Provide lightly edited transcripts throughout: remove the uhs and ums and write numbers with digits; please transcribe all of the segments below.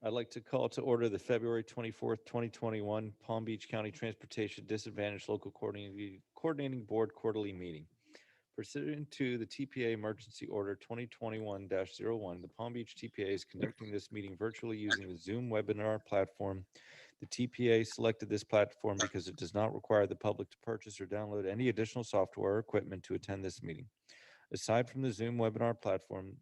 I'd like to call to order the February 24th, 2021 Palm Beach County Transportation Disadvantaged Local Coordinating Board Quarterly Meeting. Pursuant to the TPA Emergency Order 2021-01, the Palm Beach TPA is conducting this meeting virtually using the Zoom webinar platform. The TPA selected this platform because it does not require the public to purchase or download any additional software or equipment to attend this meeting. Aside from the Zoom webinar platform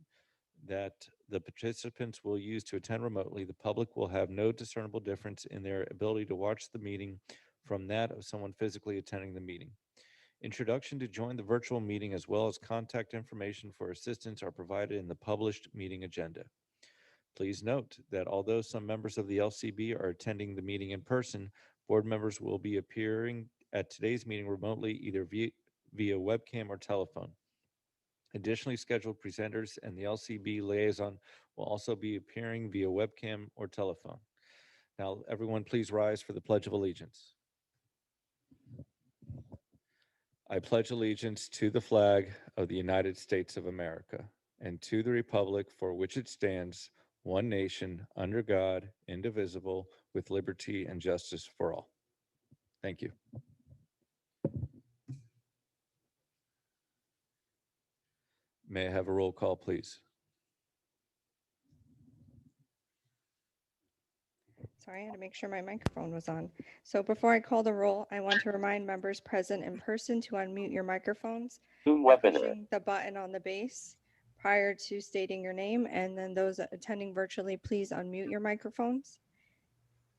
that the participants will use to attend remotely, the public will have no discernible difference in their ability to watch the meeting from that of someone physically attending the meeting. Introduction to join the virtual meeting as well as contact information for assistance are provided in the published meeting agenda. Please note that although some members of the LCB are attending the meeting in person, board members will be appearing at today's meeting remotely, either via webcam or telephone. Additionally, scheduled presenters and the LCB liaison will also be appearing via webcam or telephone. Now, everyone, please rise for the Pledge of Allegiance. I pledge allegiance to the flag of the United States of America and to the republic for which it stands, one nation, under God, indivisible, with liberty and justice for all. Thank you. May I have a roll call, please? Sorry, I had to make sure my microphone was on. So before I call the roll, I want to remind members present in person to unmute your microphones by pushing the button on the base prior to stating your name, and then those attending virtually, please unmute your microphones.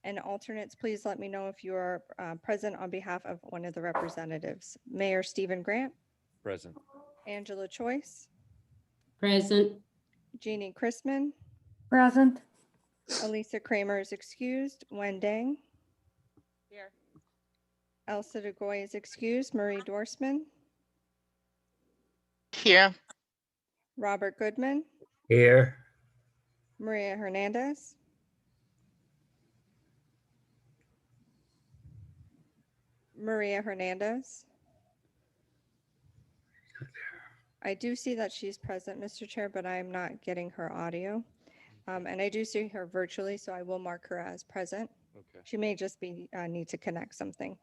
And alternates, please let me know if you are present on behalf of one of the representatives. Mayor Stephen Grant. Present. Angela Choice. Present. Jeannie Chrisman. Present. Elisa Kramer is excused. Wen Dang. Here. Elsa DeGoy is excused. Marie Dorsman. Here. Robert Goodman. Here. Maria Hernandez. Maria Hernandez. I do see that she's present, Mr. Chair, but I am not getting her audio. And I do see her virtually, so I will mark her as present. Okay. She may just be need to connect something.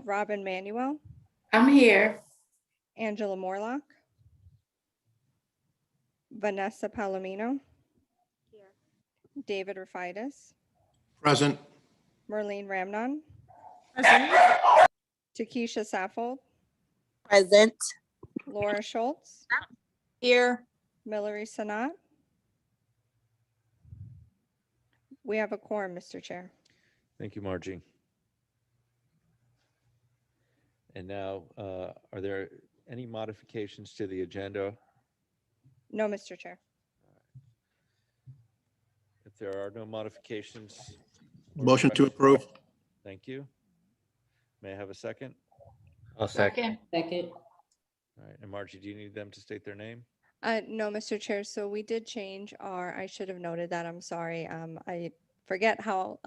Robin Manuel. I'm here. Angela Morlock. Vanessa Palomino. Here. David Rafaitis. Present. Merlene Ramnon. Present. Takesha Saffold. Present. Laura Schultz. Here. Mallory Sanat. We have a quorum, Mr. Chair. Thank you, Margie. And now, are there any modifications to the agenda? No, Mr. Chair. If there are no modifications. Motion to approve. Thank you. May I have a second? I'll second. Second. All right, and Margie, do you need them to state their name? No, Mr. Chair. So we did change I should have noted that. I'm sorry. I forget how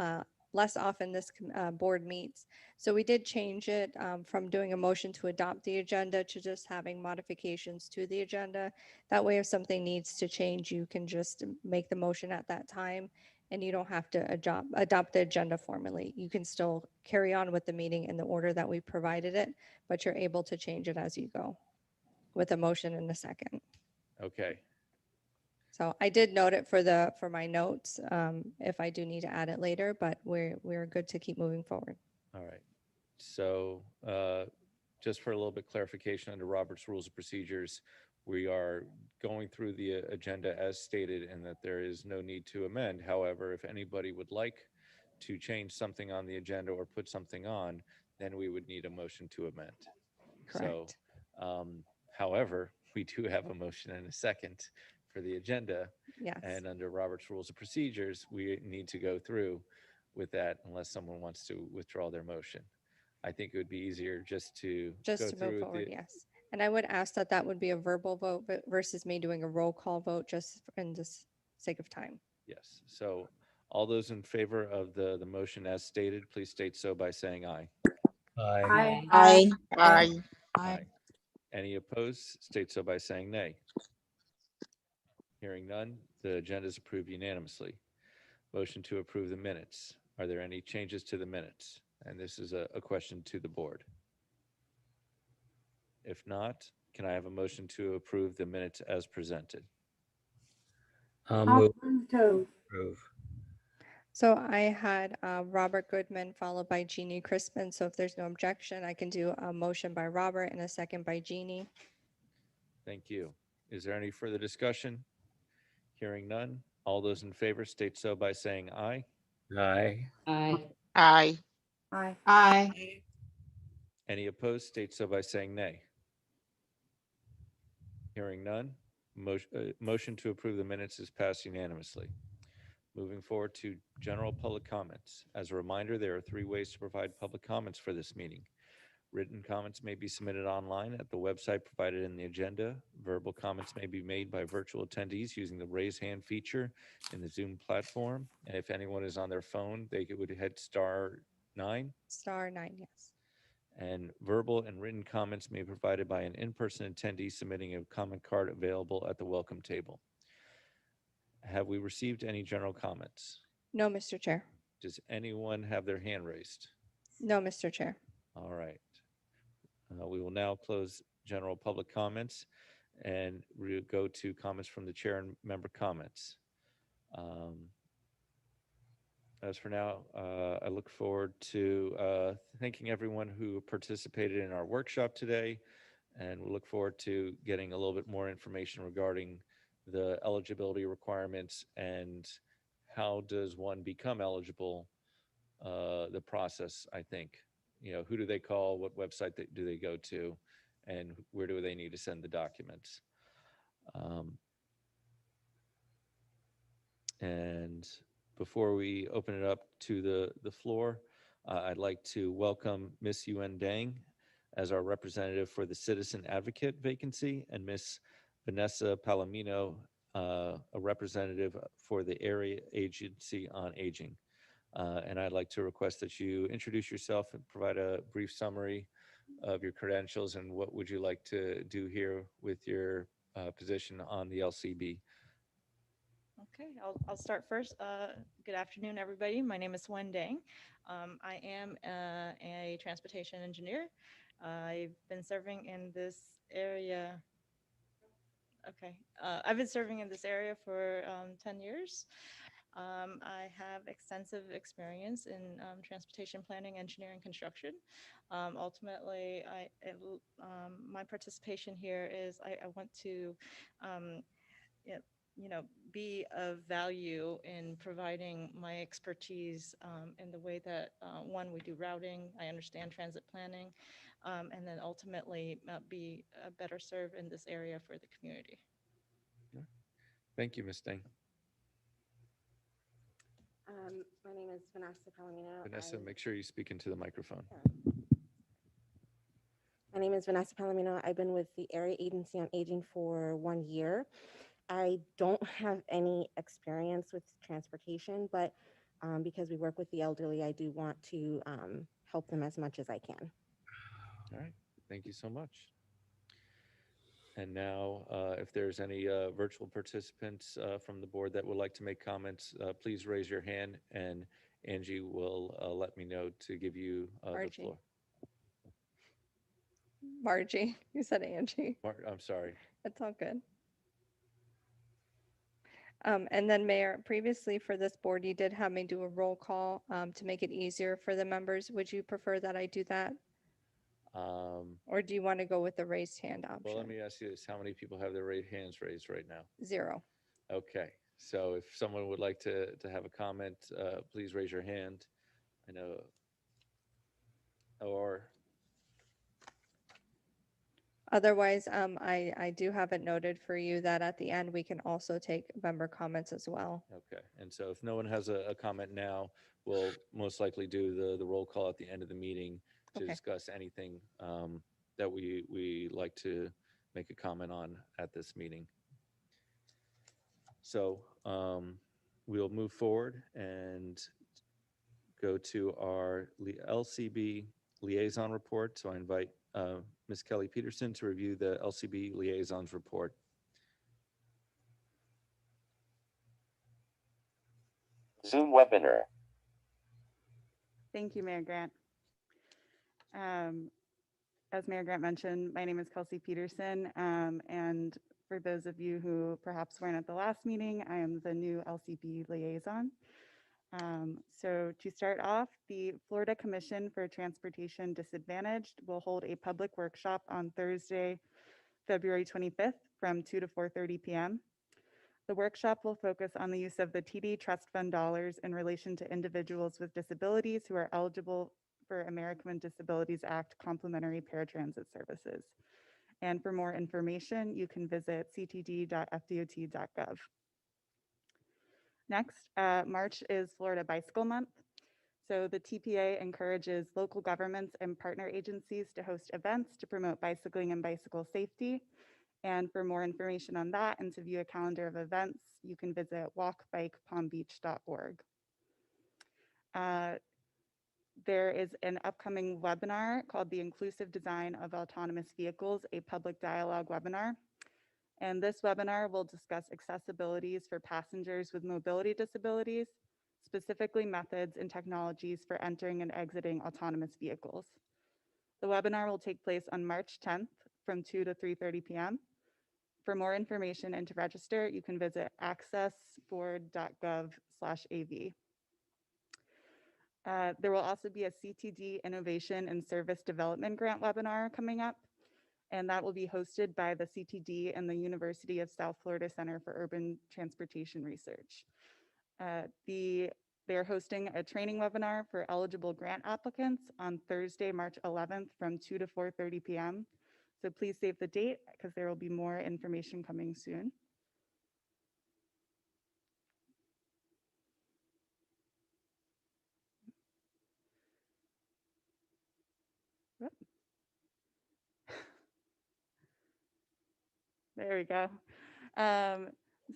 less often this board meets. So we did change it from doing a motion to adopt the agenda to just having modifications to the agenda. That way, if something needs to change, you can just make the motion at that time and you don't have to adopt the agenda formally. You can still carry on with the meeting in the order that we provided it, but you're able to change it as you go with a motion and a second. Okay, So I did note it for my notes if I do need to add it later, but we're good to keep moving forward. all right. So just for a little bit clarification under Robert's Rules of Procedures, we are going through the agenda as stated and that there is no need to amend. However, if anybody would like to change something on the agenda or put something on, then we would need a motion to amend. Correct. So, however, we do have a motion and a second for the agenda. Yes. And under Robert's Rules of Procedures, we need to go through with that unless someone wants to withdraw their motion. I think it would be easier just to go Just to move through forward, yes. And I would ask that that would be a verbal vote versus me doing a roll call vote just in the sake of time. Yes. So all those in favor of the motion as stated, please state so by saying aye. Aye. Aye. Aye. Aye. Any opposed, state so by saying nay. Hearing none, the agenda is approved unanimously. Motion to approve the minutes. Are there any changes to the minutes? And this is a question to the board. If not, can I have a motion to approve the minutes as presented? I'll I'll move move to approve. So I had Robert Goodman followed by Jeannie Crispin. So if there's no objection, I can do a motion by Robert and a second by Jeannie. Thank you. Is there any further discussion? Hearing none. All those in favor state so by saying aye. Aye. aye. Aye. Aye. Aye. Any opposed state so by saying nay. Hearing none. Motion to approve the minutes is passed unanimously. Moving forward to general public comments. As a reminder, there are 3 ways to provide public comments for this meeting. Written comments may be submitted online at the website provided in the agenda. Verbal comments may be made by virtual attendees using the raise hand feature in the Zoom platform. And if anyone is on their phone, they would hit *9. *9, yes. And verbal and written comments may be provided by an in-person attendee submitting a comment card available at the welcome table. Have we received any general comments? No, Mr. Chair. Does anyone have their hand raised? No, Mr. Chair. All right. We will now close general public comments and we'll go to comments from the chair and member comments. As for now, I look forward to thanking everyone who participated in our workshop today, and we'll look forward to getting a little bit more information regarding the eligibility requirements and how does one become eligible, the process, I think. Who do they call, what website do they go to, and where do they need to send the documents? And before we open it up to the floor, I'd like to welcome Miss Yuen Dang as our representative for the Citizen Advocate vacancy, and Miss Vanessa Palomino, a representative for the Area Agency on Aging. And I'd like to request that you introduce yourself and provide a brief summary of your credentials and what would you like to do here with your position on the LCB. Okay, I'll start first. Good afternoon, everybody. My name is Wen Dang. I am a transportation engineer. I've been serving in this area. Okay, I've been serving in this area for 10 years. I have extensive experience in transportation planning, engineering, construction. Ultimately, my participation here is I want to be of value in providing my expertise in the way that, one, we do routing, I understand transit planning, and then ultimately be better served in this area for the community. Thank you, Ms. Dang. My name is Vanessa Palomino. Vanessa, make sure you speak into the microphone. My name is Vanessa Palomino. I've been with the Area Agency on Aging for 1 year. I don't have any experience with transportation, but because we work with the elderly, I do want to help them as much as I can. All right, thank you so much. And now, if there's any virtual participants from the board that would like to make comments, please raise your hand and Angie will let me know to give you the Margie. floor. Margie, you said Angie. I'm sorry. That's all good. And then Mayor, previously for this board, you did have me do a roll call to make it easier for the members. Would you prefer that I do that? Or do you want to go with the raised hand option? Well, let me ask you this. How many people have their hands raised right now? 0. Okay, so if someone would like to have a comment, please raise your hand. I know, or Otherwise, I do have it noted for you that at the end, we can also take member comments as well. okay. And so if no one has a comment now, we'll most likely do the roll call at the end of the meeting to Okay. discuss anything that we like to make a comment on at this meeting. So we'll move forward and go to our LCB liaison report. So I invite Ms. Kelly Peterson to review the LCB liaisons report. Zoom webinar. Thank you, Mayor Grant. As Mayor Grant mentioned, my name is Kelsey Peterson, and for those of you who perhaps weren't at the last meeting, I am the new LCB liaison. So to start off, the Florida Commission for Transportation Disadvantaged will hold a public workshop on Thursday, February 25th from 2 to 4:30 p.m. The workshop will focus on the use of the TD Trust Fund dollars in relation to individuals with disabilities who are eligible for American with Disabilities Act complimentary paratransit services. And for more information, you can visit ctd.fdot.gov. Next, March is Florida Bicycle Month. So the TPA encourages local governments and partner agencies to host events to promote bicycling and bicycle safety. And for more information on that and to view a calendar of events, you can visit walkbikepalmbeach.org. There is an upcoming webinar called The Inclusive Design of Autonomous Vehicles, a public dialogue webinar. And this webinar will discuss accessibilities for passengers with mobility disabilities, specifically methods and technologies for entering and exiting autonomous vehicles. The webinar will take place on March 10th from 2 to 3:30 p.m. For more information and to register, you can visit accessboard.gov/AV. There will also be a CTD Innovation and Service Development Grant webinar coming up, and that will be hosted by the CTD and the University of South Florida Center for Urban Transportation Research. They're hosting a training webinar for eligible grant applicants on Thursday, March 11th from 2 to 4:30 p.m. So please save the date because there will be more information coming soon. Whoop. There we go.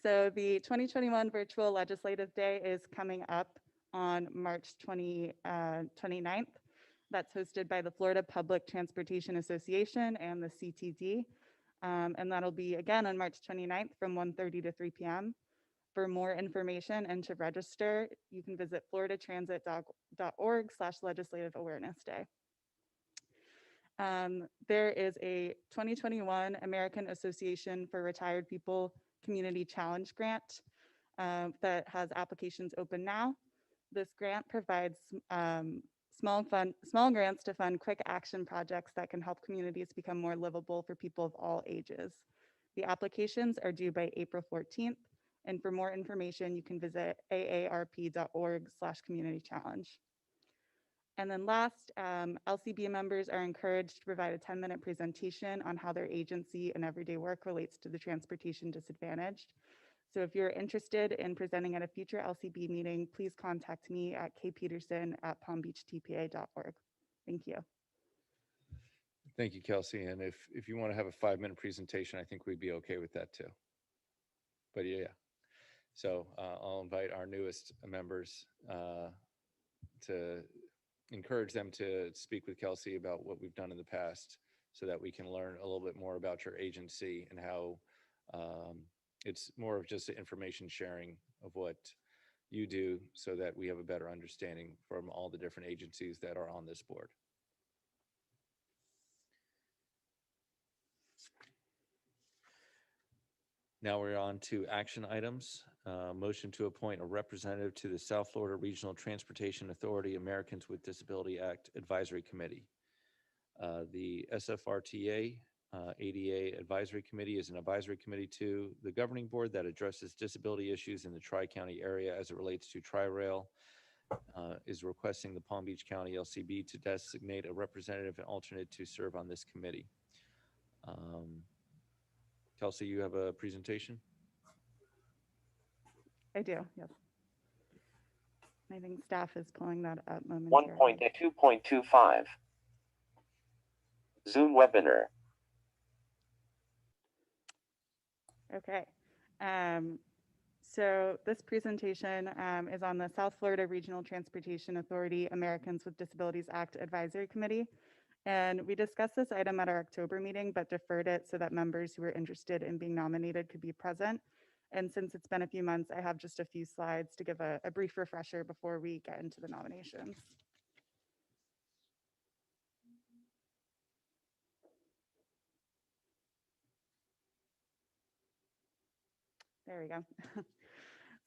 So the 2021 Virtual Legislative Day is coming up on March 29th. That's hosted by the Florida Public Transportation Association and the CTD. And that'll be again on March 29th from 1:30 to 3 p.m. For more information and to register, you can visit floridatransit.org/legislative awareness day. There is a 2021 American Association for Retired People Community Challenge Grant that has applications open now. This grant provides small grants to fund quick action projects that can help communities become more livable for people of all ages. The applications are due by April 14th. And for more information, you can visit aarp.org/community challenge. And then last, LCB members are encouraged to provide a 10-minute presentation on how their agency and everyday work relates to the transportation disadvantaged. So if you're interested in presenting at a future LCB meeting, please contact me at kpeterson@palmbeachtpa.org. Thank you. Thank you, Kelsey. And if you want to have a 5-minute presentation, I think we'd be okay with that too. But yeah. So I'll invite our newest members to encourage them to speak with Kelsey about what we've done in the past so that we can learn a little bit more about your agency and how it's more of just information sharing of what you do so that we have a better understanding from all the different agencies that are on this board. Now we're on to action items. Motion to appoint a representative to the South Florida Regional Transportation Authority Americans with Disability Act Advisory Committee. The SFRTA ADA Advisory Committee is an advisory committee to the governing board that addresses disability issues in the Tri-County area as it relates to Tri-Rail. Is requesting the Palm Beach County LCB to designate a representative and alternate to serve on this committee. Kelsey, you have a presentation? I do, yes. I think staff is pulling that up momentarily. 1.2.25 Zoom webinar. Okay. So this presentation is on the South Florida Regional Transportation Authority Americans with Disabilities Act Advisory Committee. And we discussed this item at our October meeting, but deferred it so that members who were interested in being nominated could be present. And since it's been a few months, I have just a few slides to give a brief refresher before we get into the nominations. There we go.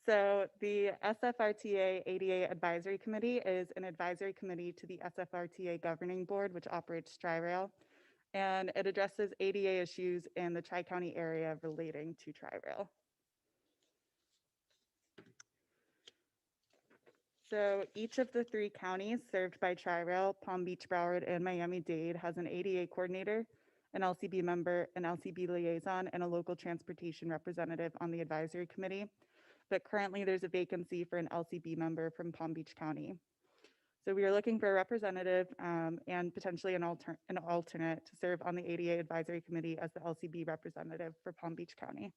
So the SFRTA ADA Advisory Committee is an advisory committee to the SFRTA Governing Board, which operates Tri-Rail, and it addresses ADA issues in the Tri-County area relating to Tri-Rail. So each of the 3 counties served by Tri-Rail, Palm Beach, Broward, and Miami-Dade has an ADA coordinator, an LCB member, an LCB liaison, and a local transportation representative on the advisory committee. But currently there's a vacancy for an LCB member from Palm Beach County. So we are looking for a representative and potentially an alternate to serve on the ADA Advisory Committee as the LCB representative for Palm Beach County.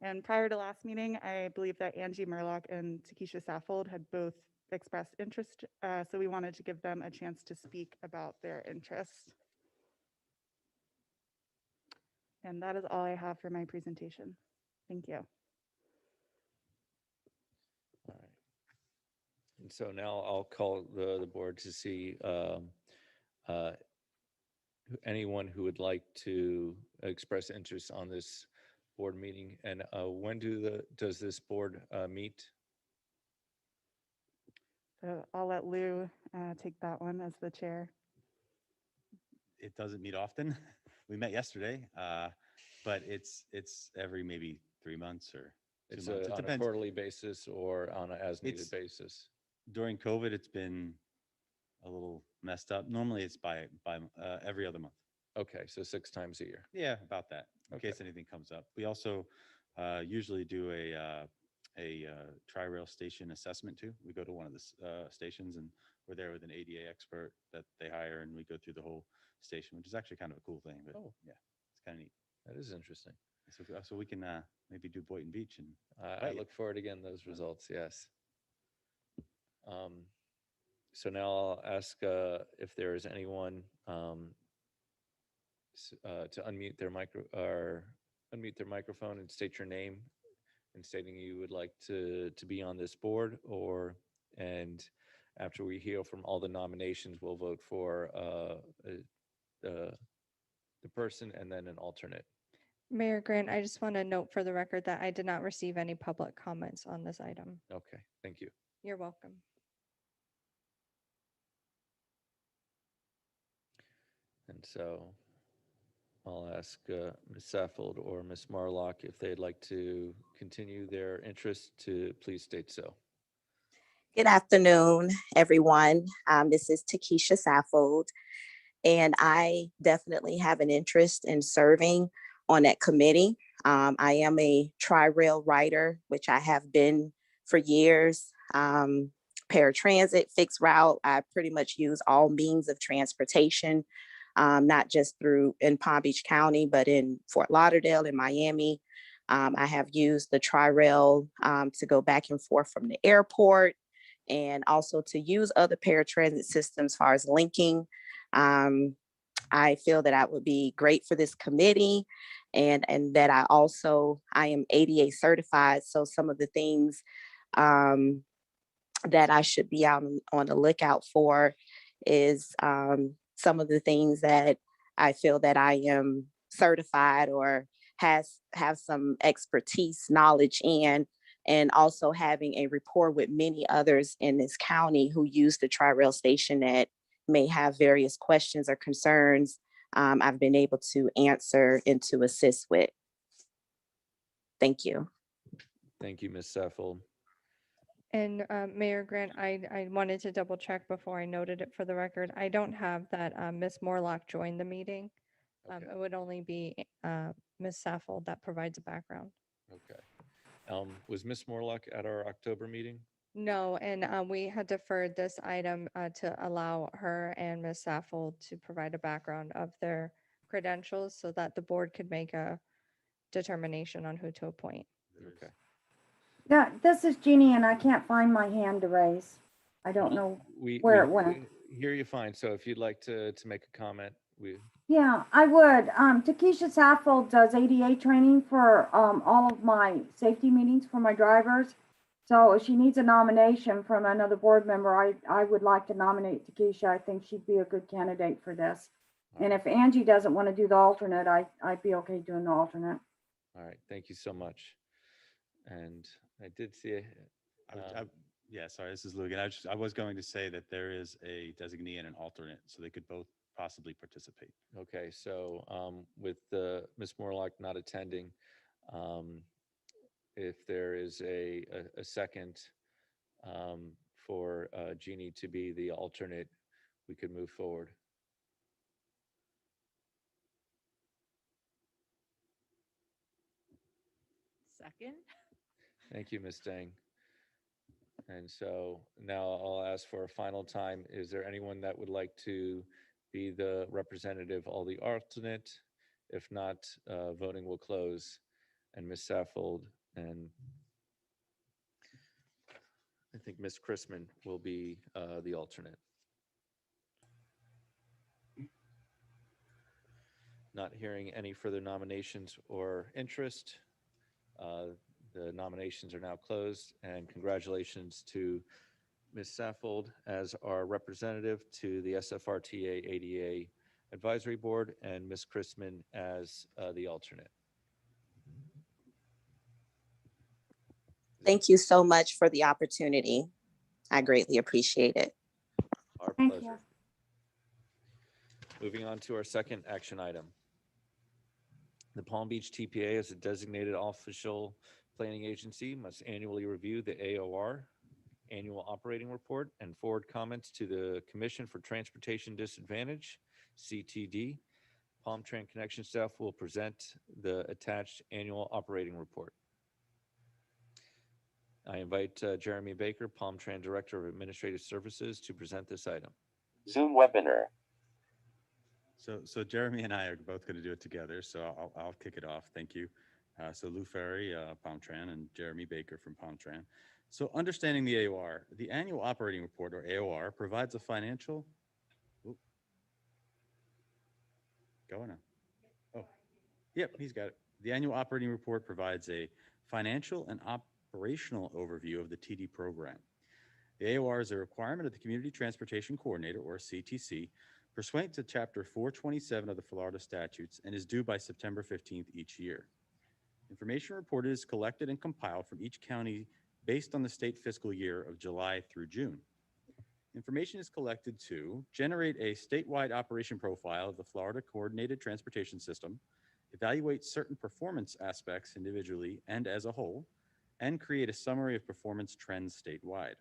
And prior to last meeting, I believe that Angie Murlock and Takesha Saffold had both expressed interest. So we wanted to give them a chance to speak about their interests. And that is all I have for my presentation. Thank you. All right. And so now I'll call the board to see anyone who would like to express interest on this board meeting. And when does this board meet? So I'll let Lou take that one as the chair. It doesn't meet often. We met yesterday, but it's every maybe 3 months or 2 It's months. It on a depends. quarterly basis or on an as-needed It's- basis? During COVID, it's been a little messed up. Normally, it's by every other month. Okay, so 6 times a year. Yeah, about that. In Okay. case anything comes up. We also usually do a Tri-Rail station assessment too. We go to one of the stations and we're there with an ADA expert that they hire, and we go through the whole station, which is actually kind of a cool thing. But Oh. yeah, it's kind of neat. That is interesting. So we can maybe do Boynton Beach and I invite you. look forward to getting those results, yes. So now I'll ask if there is anyone to unmute their microphone and state your name and stating you would like to be on this board, and after we hear from all the nominations, we'll vote for the person and then an alternate. Mayor Grant, I just want to note for the record that I did not receive any public comments on this item. Okay, thank you. You're welcome. And so I'll ask Ms. Saffold or Ms. Marlock if they'd like to continue their interest to please state so. Good afternoon, everyone. This is Takesha Saffold, and I definitely have an interest in serving on that committee. I am a Tri-Rail writer, which I have been for years. Paratransit, fixed route. I pretty much use all means of transportation, not just in Palm Beach County, but in Fort Lauderdale and Miami. I have used the Tri-Rail to go back and forth from the airport, and also to use other paratransit systems as far as linking. I feel that I would be great for this committee, and that I am ADA certified. So some of the things that I should be out on the lookout for is some of the things that I feel that I am certified or have some expertise, knowledge in, and also having a rapport with many others in this county who use the Tri-Rail station that may have various questions or concerns I've been able to answer and to assist with. Thank you. Thank you, Ms. Saffold. And Mayor Grant, I wanted to double check before I noted it for the record. I don't have that Ms. Morlock joined the meeting. Okay. It would only be Ms. Saffold that provides a background. Okay. Was Ms. Morlock at our October meeting? No, and we had deferred this item to allow her and Ms. Saffold to provide a background of their credentials so that the board could make a determination on who to appoint. Okay. Yeah, this is Jeannie, and I can't find my hand to raise. I don't know. We Where it went. hear you fine. So if you'd like to make a comment, Yeah, I would. Takesha Saffold does ADA training for all of my safety meetings for my drivers. So if she needs a nomination from another board member, I would like to nominate Takesha. I think she'd be a good candidate for this. And if Angie doesn't want to do the alternate, I'd be okay doing the alternate. All right, thank you so much. And I did see, Yeah, sorry, this is Lou again. I was going to say that there is a designee and an alternate, so they could both possibly participate. okay, so with Ms. Morlock not attending, um, if there is a second for Jeannie to be the alternate, we could move forward. Second. Thank you, Ms. Dang. And so now I'll ask for a final time. Is there anyone that would like to be the representative or the alternate? If not, voting will close. And Ms. Saffold and I think Ms. Chrisman will be the alternate. Not hearing any further nominations or interest. The nominations are now closed, and congratulations to Ms. Saffold as our representative to the SFRTA ADA Advisory Board and Ms. Chrisman as the alternate. Thank you so much for the opportunity. I greatly appreciate it. Our Thank pleasure. you. Moving on to our second action item. The Palm Beach TPA as a designated official planning agency must annually review the AOR, Annual Operating Report, and forward comments to the Commission for Transportation Disadvantage, CTD. Palm Tran Connection staff will present the attached Annual Operating Report. I invite Jeremy Baker, Palm Tran Director of Administrative Services, to present this item. Zoom webinar. So Jeremy and I are both going to do it together. So I'll kick it off. Thank you. So Lou Ferry, Palm Tran, and Jeremy Baker from Palm Tran. So understanding the AOR, the Annual Operating Report, or AOR, provides a financial. Go on. Oh, yep, he's got it. The Annual Operating Report provides a financial and operational overview of the TD program. The AOR is a requirement of the Community Transportation Coordinator, or CTC, pursuant to Chapter 427 of the Florida statutes, and is due by September 15th each year. Information reported is collected and compiled from each county based on the state fiscal year of July through June. Information is collected to generate a statewide operation profile of the Florida Coordinated Transportation System, evaluate certain performance aspects individually and as a whole, and create a summary of performance trends statewide.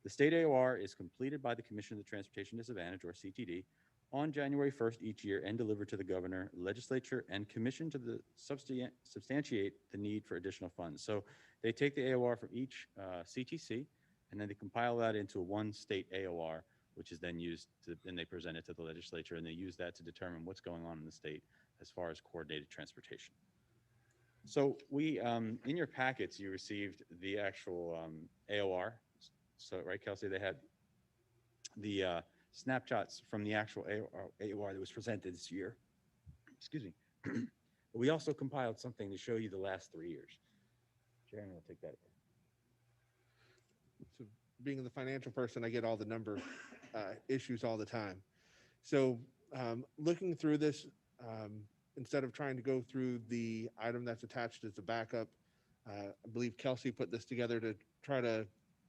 The state AOR is completed by the Commission of the Transportation Disadvantage, or CTD, on January 1st each year and delivered to the governor, legislature, and commission to substantiate the need for additional funds. So they take the AOR from each CTC, and then they compile that into one state AOR, which is then used to, and they present it to the legislature, and they use that to determine what's going on in the state as far as coordinated transportation. So we, in your packets, you received the actual AOR. So, right, Kelsey, they had the snapshots from the actual AOR that was presented this year. Excuse me. We also compiled something to show you the last 3 years. Jeremy will take that. So being the financial person, I get all the number issues all the time. So looking through this, instead of trying to go through the item that's attached as a backup, I believe Kelsey put this together to try to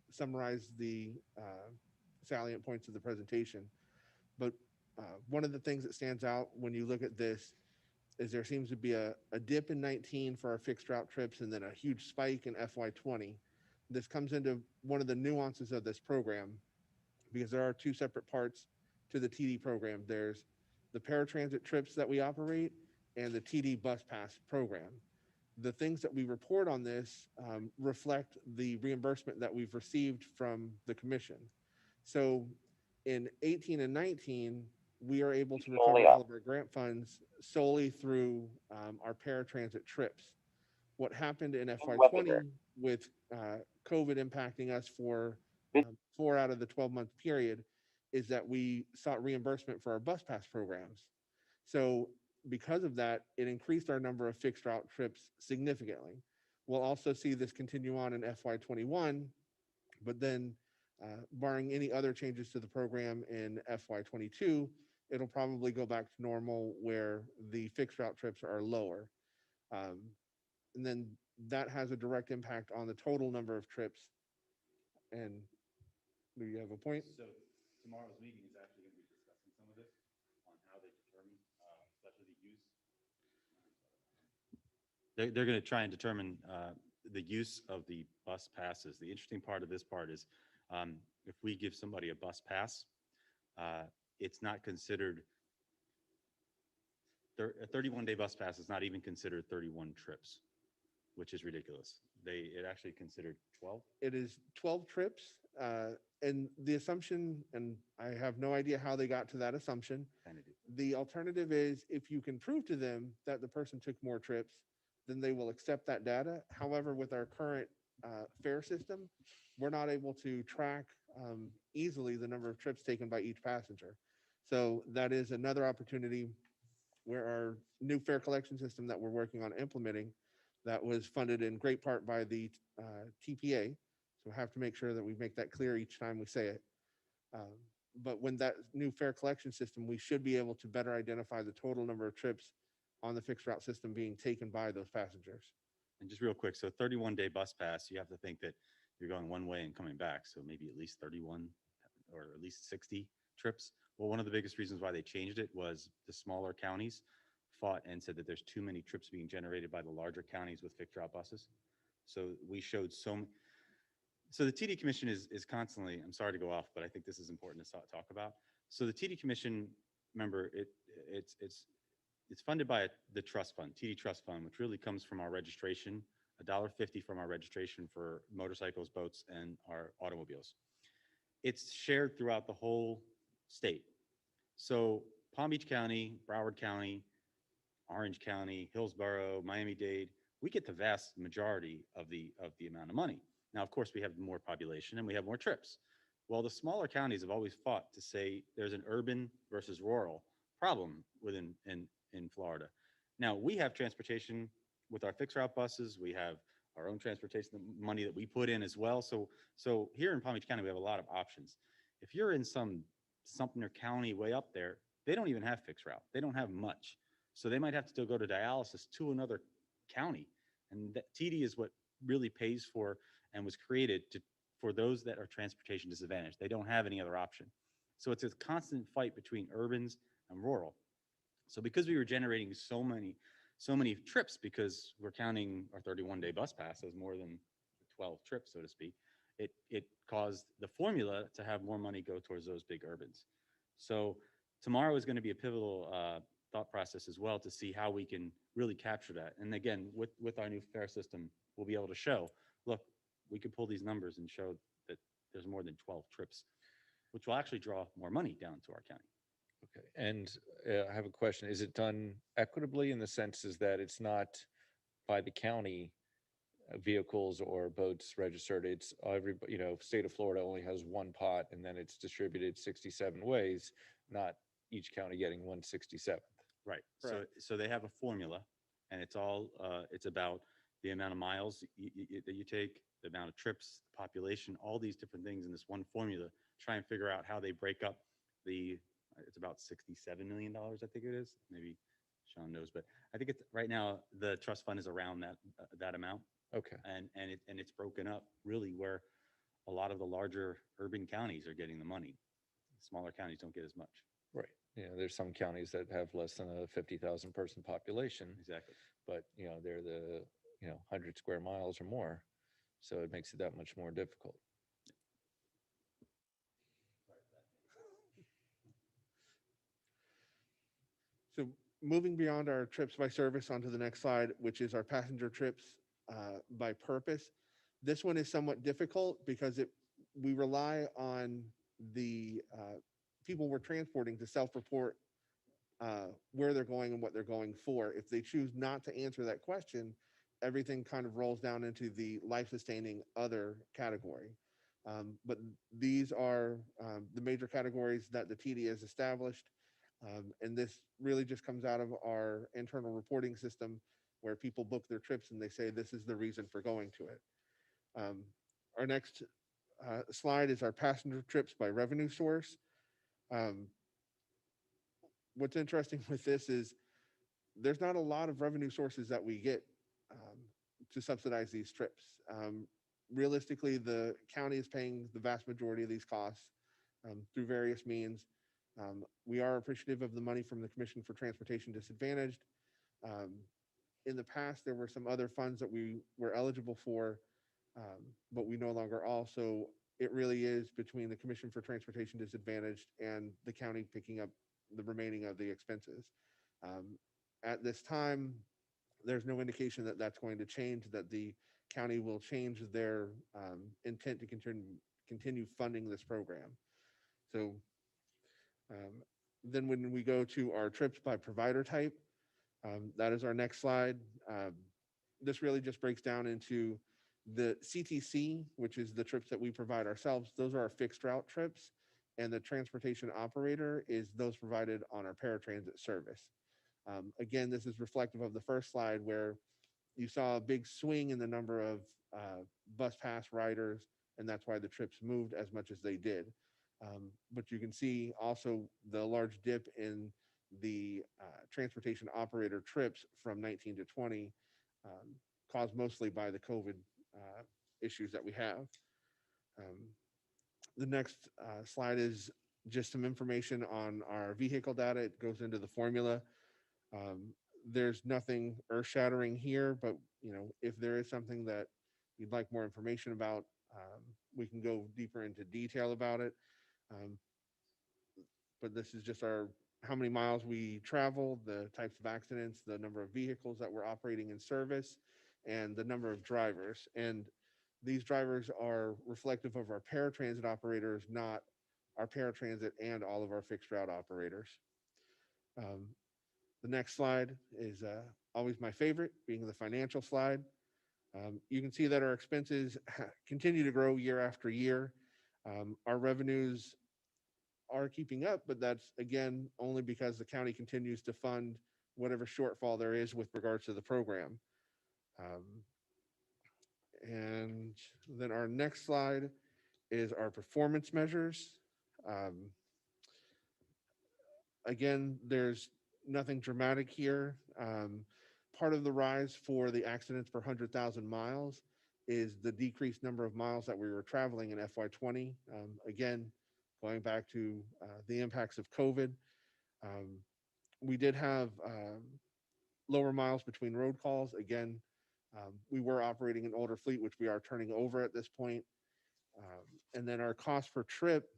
summarize the salient points of the presentation. But one of the things that stands out when you look at this is there seems to be a dip in 19 for our fixed route trips and then a huge spike in FY20. This comes into one of the nuances of this program because there are two separate parts to the TD program. There's the paratransit trips that we operate and the TD bus pass program. The things that we report on this reflect the reimbursement that we've received from the commission. So in 18 and 19, we are able to recover all of our grant funds solely through our paratransit trips. What happened in FY20 with COVID impacting us for 4 out of the 12-month period is that we sought reimbursement for our bus pass programs. So because of that, it increased our number of fixed route trips significantly. We'll also see this continue on in FY21, but then barring any other changes to the program in FY22, it'll probably go back to normal where the fixed route trips are lower. And then that has a direct impact on the total number of trips. And do you have a point? So tomorrow's meeting is actually going to be discussing some of this on how they determine specialty use. They're going to try and determine the use of the bus passes. The interesting part of this part is if we give somebody a bus pass, it's not considered, a 31-day bus pass is not even considered 31 trips, which is ridiculous. It actually considered 12. It is 12 trips. And the assumption, and I have no idea how they got to that assumption. The alternative is if you can prove to them that the person took more trips, then they will accept that data. However, with our current fare system, we're not able to track easily the number of trips taken by each passenger. So that is another opportunity where our new fare collection system that we're working on implementing, that was funded in great part by the TPA. So we have to make sure that we make that clear each time we say it. But when that new fare collection system, we should be able to better identify the total number of trips on the fixed route system being taken by those passengers. And just real quick, so 31-day bus pass, you have to think that you're going one way and coming back. So maybe at least 31 or at least 60 trips. Well, one of the biggest reasons why they changed it was the smaller counties fought and said that there's too many trips being generated by the larger counties with fixed route buses. So we showed so the TD Commission is constantly, I'm sorry to go off, but I think this is important to talk about. So the TD Commission, remember, it's funded by the trust fund, TD Trust Fund, which really comes from our registration, $1.50 from our registration for motorcycles, boats, and our automobiles. It's shared throughout the whole state. So Palm Beach County, Broward County, Orange County, Hillsborough, Miami-Dade, we get the vast majority of the amount of money. Now, of course, we have more population and we have more trips. Well, the smaller counties have always fought to say there's an urban versus rural problem in Florida. Now, we have transportation with our fixed route buses. We have our own transportation, the money that we put in as well. So here in Palm Beach County, we have a lot of options. If you're in some Sumter County way up there, they don't even have fixed route. They don't have much. So they might have to still go to dialysis to another county. And that TD is what really pays for and was created for those that are transportation disadvantaged. They don't have any other option. So it's a constant fight between urbans and rural. So because we were generating so many trips, because we're counting our 31-day bus pass as more than 12 trips, so to speak, it caused the formula to have more money go towards those big urbans. So tomorrow is going to be a pivotal thought process as well to see how we can really capture that. And again, with our new fare system, we'll be able to show, look, we can pull these numbers and show that there's more than 12 trips, which will actually draw more money down to our county. Okay, and I have a question. Is it done equitably in the sense is that it's not by the county vehicles or boats registered? It's everybody, state of Florida only has one pot and then it's distributed 67 ways, not each county getting 167th. Right. So they have a formula, and it's all it's about the amount of miles that you take, the amount of trips, the population, all these different things in this one formula. Try and figure out how they break up it's about $67 million, I think it is. Maybe Sean knows, but I think it's right now the trust fund is around that amount. Okay. And it's broken up really where a lot of the larger urban counties are getting the money. Smaller counties don't get as much. Right. There's some counties that have less than a 50,000 person population. Exactly. But, they're the, 100 square miles or more. So it makes it that much more difficult. So moving beyond our trips by service onto the next slide, which is our passenger trips by purpose. This one is somewhat difficult because we rely on the people we're transporting to self-report where they're going and what they're going for. If they choose not to answer that question, everything kind of rolls down into the life-sustaining other category. But these are the major categories that the TD has established. And this really just comes out of our internal reporting system where people book their trips and they say this is the reason for going to it. Our next slide is our passenger trips by revenue source. Um, what's interesting with this is there's not a lot of revenue sources that we get to subsidize these trips. Realistically, the county is paying the vast majority of these costs through various means. We are appreciative of the money from the Commission for Transportation Disadvantaged. Um, in the past, there were some other funds that we were eligible for, but we no longer are. So it really is between the Commission for Transportation Disadvantaged and the county picking up the remaining of the expenses. At this time, there's no indication that that's going to change, that the county will change their intent to continue funding this program. So then when we go to our trips by provider type, that is our next slide. This really just breaks down into the CTC, which is the trips that we provide ourselves. Those are our fixed route trips. And the transportation operator is those provided on our paratransit service. Again, this is reflective of the first slide where you saw a big swing in the number of bus pass riders, and that's why the trips moved as much as they did. But you can see also the large dip in the transportation operator trips from 19 to 20, caused mostly by the COVID issues that we have. The next slide is just some information on our vehicle data. It goes into the formula. There's nothing earth-shattering here, but if there is something that you'd like more information about, we can go deeper into detail about it. But this is just how many miles we travel, the types of accidents, the number of vehicles that we're operating in service, and the number of drivers. And these drivers are reflective of our paratransit operators, not our paratransit and all of our fixed route operators. The next slide is always my favorite, being the financial slide. You can see that our expenses continue to grow year after year. Our revenues are keeping up, but that's again only because the county continues to fund whatever shortfall there is with regards to the program. And then our next slide is our performance measures. Again, there's nothing dramatic here. Part of the rise for the accidents per 100,000 miles is the decreased number of miles that we were traveling in FY20. Again, going back to the impacts of COVID, we did have lower miles between road calls. Again, we were operating an older fleet, which we are turning over at this point. And then our cost per trip,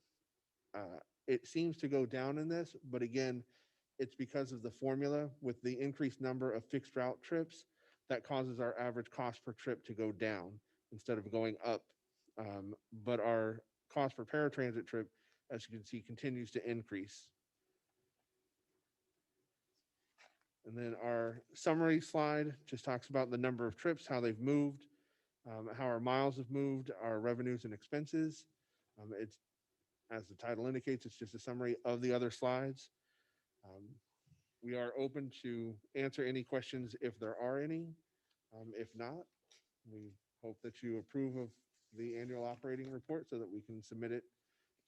it seems to go down in this, but again, it's because of the formula with the increased number of fixed route trips that causes our average cost per trip to go down instead of going up. But our cost per paratransit trip, as you can see, continues to increase. And then our summary slide just talks about the number of trips, how they've moved, how our miles have moved, our revenues and expenses. It's, as the title indicates, it's just a summary of the other slides. We are open to answer any questions if there are any. If not, we hope that you approve of the annual operating report so that we can submit it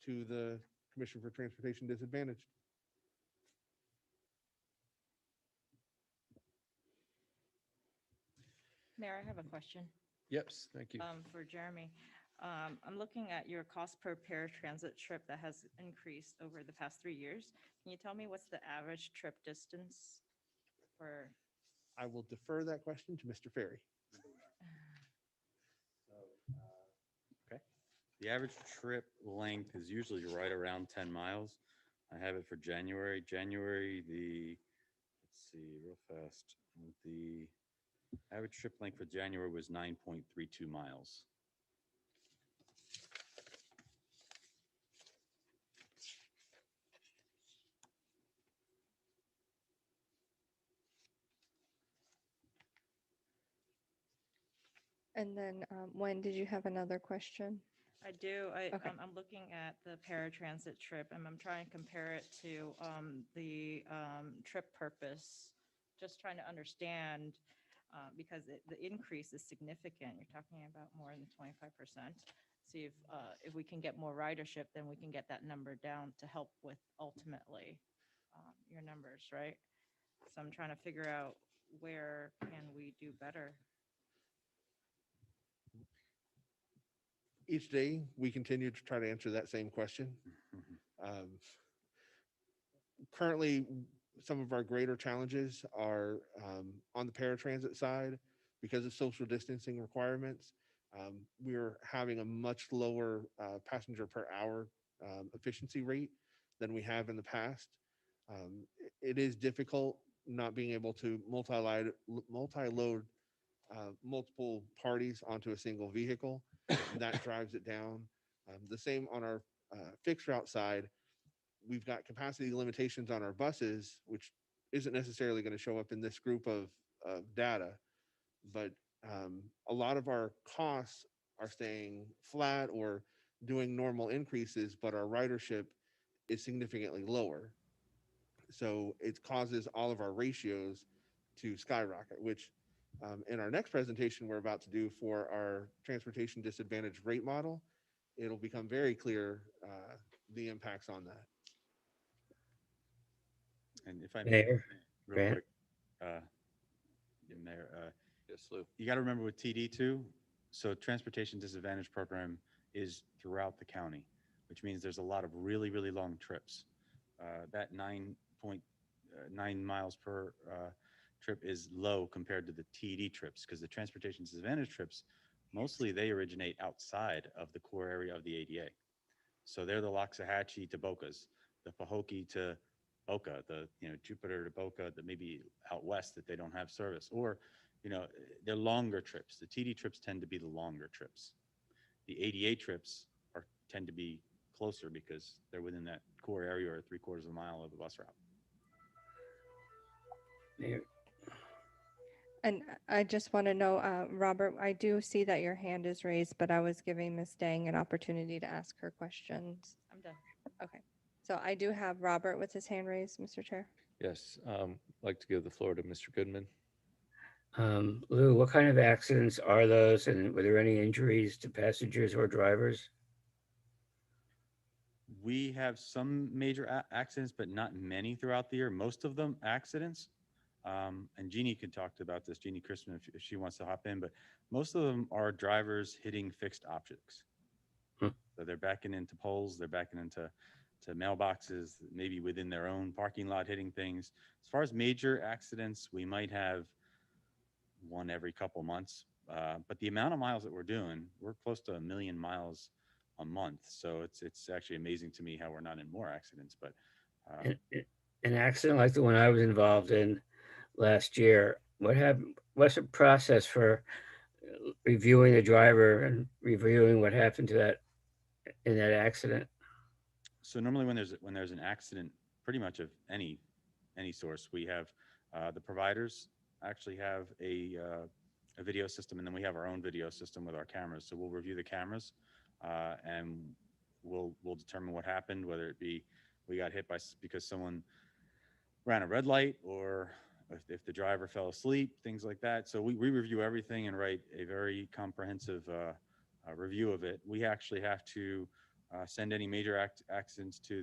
to the Commission for Transportation Disadvantaged. Mayor, I have a question. Yep, thank you. For Jeremy. I'm looking at your cost per paratransit trip that has increased over the past 3 years. Can you tell me what's the average trip distance for? I will defer that question to Mr. Ferry. Okay. The average trip length is usually right around 10 miles. I have it for January. Let's see real fast. The average trip length for January was 9.32 miles. And then when did you have another question? I do. Okay. I'm looking at the paratransit trip and I'm trying to compare it to the trip purpose. Just trying to understand because the increase is significant. You're talking about more than 25%. See if we can get more ridership, then we can get that number down to help with ultimately your numbers, right? So I'm trying to figure out where can we do better. Each day, we continue to try to answer that same question. Um, Currently, some of our greater challenges are on the paratransit side because of social distancing requirements. We're having a much lower passenger per hour efficiency rate than we have in the past. It is difficult not being able to multi-load multiple parties onto a single vehicle, and that drives it down. The same on our fixed route side. We've got capacity limitations on our buses, which isn't necessarily going to show up in this group of data, but a lot of our costs are staying flat or doing normal increases, but our ridership is significantly lower. So it causes all of our ratios to skyrocket, which in our next presentation we're about to do for our transportation disadvantage rate model, it'll become very clear the impacts on that. And if I may, Mayor, real Grant? quick, Mayor, Yes, Lou. you got to remember with TD too. So transportation disadvantage program is throughout the county, which means there's a lot of really, really long trips. That 9.9 miles per trip is low compared to the TD trips because the transportation disadvantage trips, mostly they originate outside of the core area of the ADA. So they're the Loxahatchee to Bocas, the Pahokee to Boca, the Jupiter to Boca, that maybe out west that they don't have service, or they're longer trips. The TD trips tend to be the longer trips. The ADA trips tend to be closer because they're within that core area or 3/4 of a mile of the bus route. Mayor, And I just want to know, Robert, I do see that your hand is raised, but I was giving Ms. Dang an opportunity to ask her questions. I'm done. Okay. So I do have Robert with his hand raised, Mr. Chair. Yes, I'd like to give the floor to Mr. Goodman. Lou, what kind of accidents are those, and were there any injuries to passengers or drivers? We have some major accidents, but not many throughout the year. Most of them accidents. And Jeannie could talk about this, Jeannie Christman, if she wants to hop in, but most of them are drivers hitting fixed objects. Hmm. So they're backing into poles, they're backing into mailboxes, maybe within their own parking lot hitting things. As far as major accidents, we might have one every couple months. But the amount of miles that we're doing, we're close to 1 million miles a month. So it's actually amazing to me how we're not in more accidents. But An accident like the one I was involved in last year, what happened? What's the process for reviewing the driver and reviewing what happened to in that accident? So normally when there's an accident, pretty much of any source, we have the providers actually have a video system, and then we have our own video system with our cameras. So we'll review the cameras, and we'll determine what happened, whether it be we got hit because someone ran a red light, or if the driver fell asleep, things like that. So we review everything and write a very comprehensive review of it. We actually have to send any major accidents to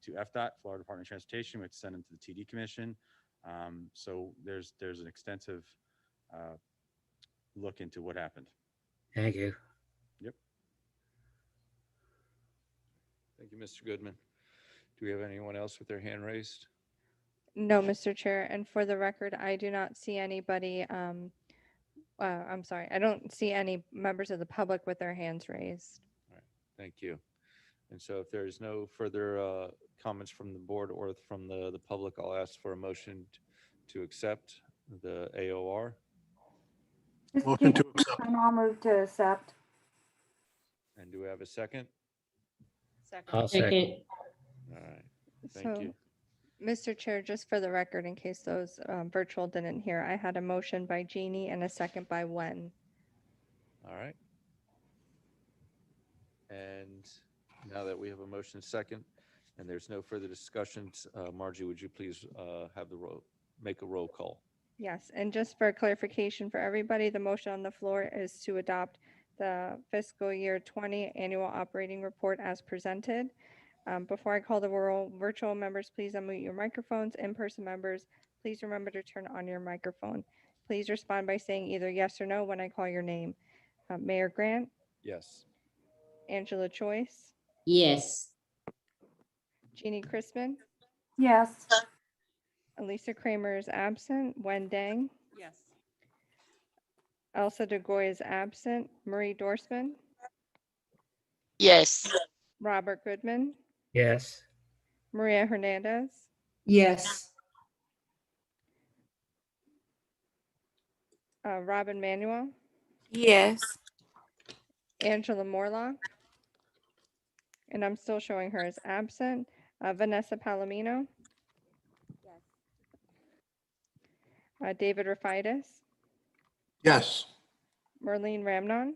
FDOT, Florida Department of Transportation. We have to send them to the TD Commission. So there's an extensive look into what happened. Thank you. Yep. Thank you, Mr. Goodman. Do we have anyone else with their hand raised? No, Mr. Chair. And for the record, I do not see anybody, I'm sorry, I don't see any members of the public with their hands raised. All right, thank you. And so if there's no further comments from the board or from the public, I'll ask for a motion to accept the AOR. Motion to accept. And I'll move to accept. And do we have a second? Second. I'll second. All right. Thank you. Mr. Chair, just for the record, in case those virtual didn't hear, I had a motion by Jeannie and a second by Wen. All right. And And now that we have a motion second, and there's no further discussions, Margie, would you please make a roll call? Yes, and just for clarification for everybody, the motion on the floor is to adopt the fiscal year 20 annual operating report as presented. Before I call the roll, virtual members, please unmute your microphones. In-person members, please remember to turn on your microphone. Please respond by saying either yes or no when I call your name. Mayor Grant, Yes. Angela Choice, Yes. Jeannie Crispin, Yes. Elisa Kramer is absent, Wen Dang, Yes. Elsa DeGoy is absent, Marie Dorsman, Yes. Robert Goodman, Yes. Maria Hernandez, Yes. Robin Manuel, Yes. Angela Morlock, and I'm still showing her as absent, Vanessa Palomino, Yes. David Rafaitis, Yes. Merlene Ramnon,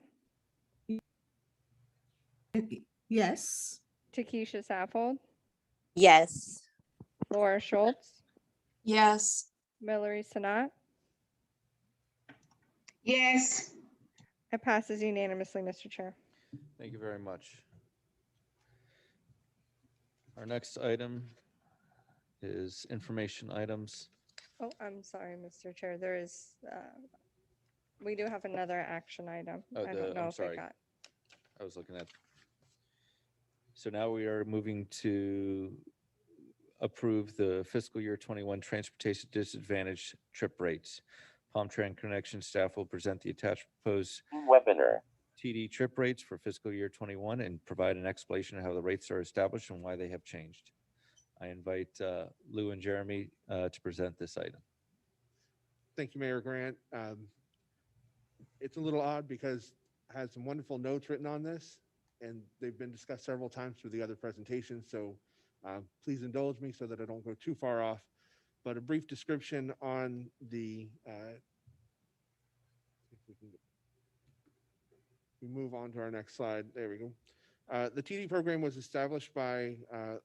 Yes. Takesha Saffold, Yes. Laura Schultz, Yes. Mallory Sanat. Yes. It passes unanimously, Mr. Chair. Thank you very much. Our next item is information items. Oh, I'm sorry, Mr. Chair. We do have another action item. Oh, I don't know I'm if sorry. it got. I was looking at. So now we are moving to approve the fiscal year 21 transportation disadvantage trip rates. Palm Tran Connection staff will present the attached proposed Webinar. TD trip rates for fiscal year 21 and provide an explanation of how the rates are established and why they have changed. I invite Lou and Jeremy to present this item. Thank you, Mayor Grant. It's a little odd because it has some wonderful notes written on this, and they've been discussed several times through the other presentations. So please indulge me so that I don't go too far off. But a brief description on the, if we move on to our next slide. There we go. The TD program was established by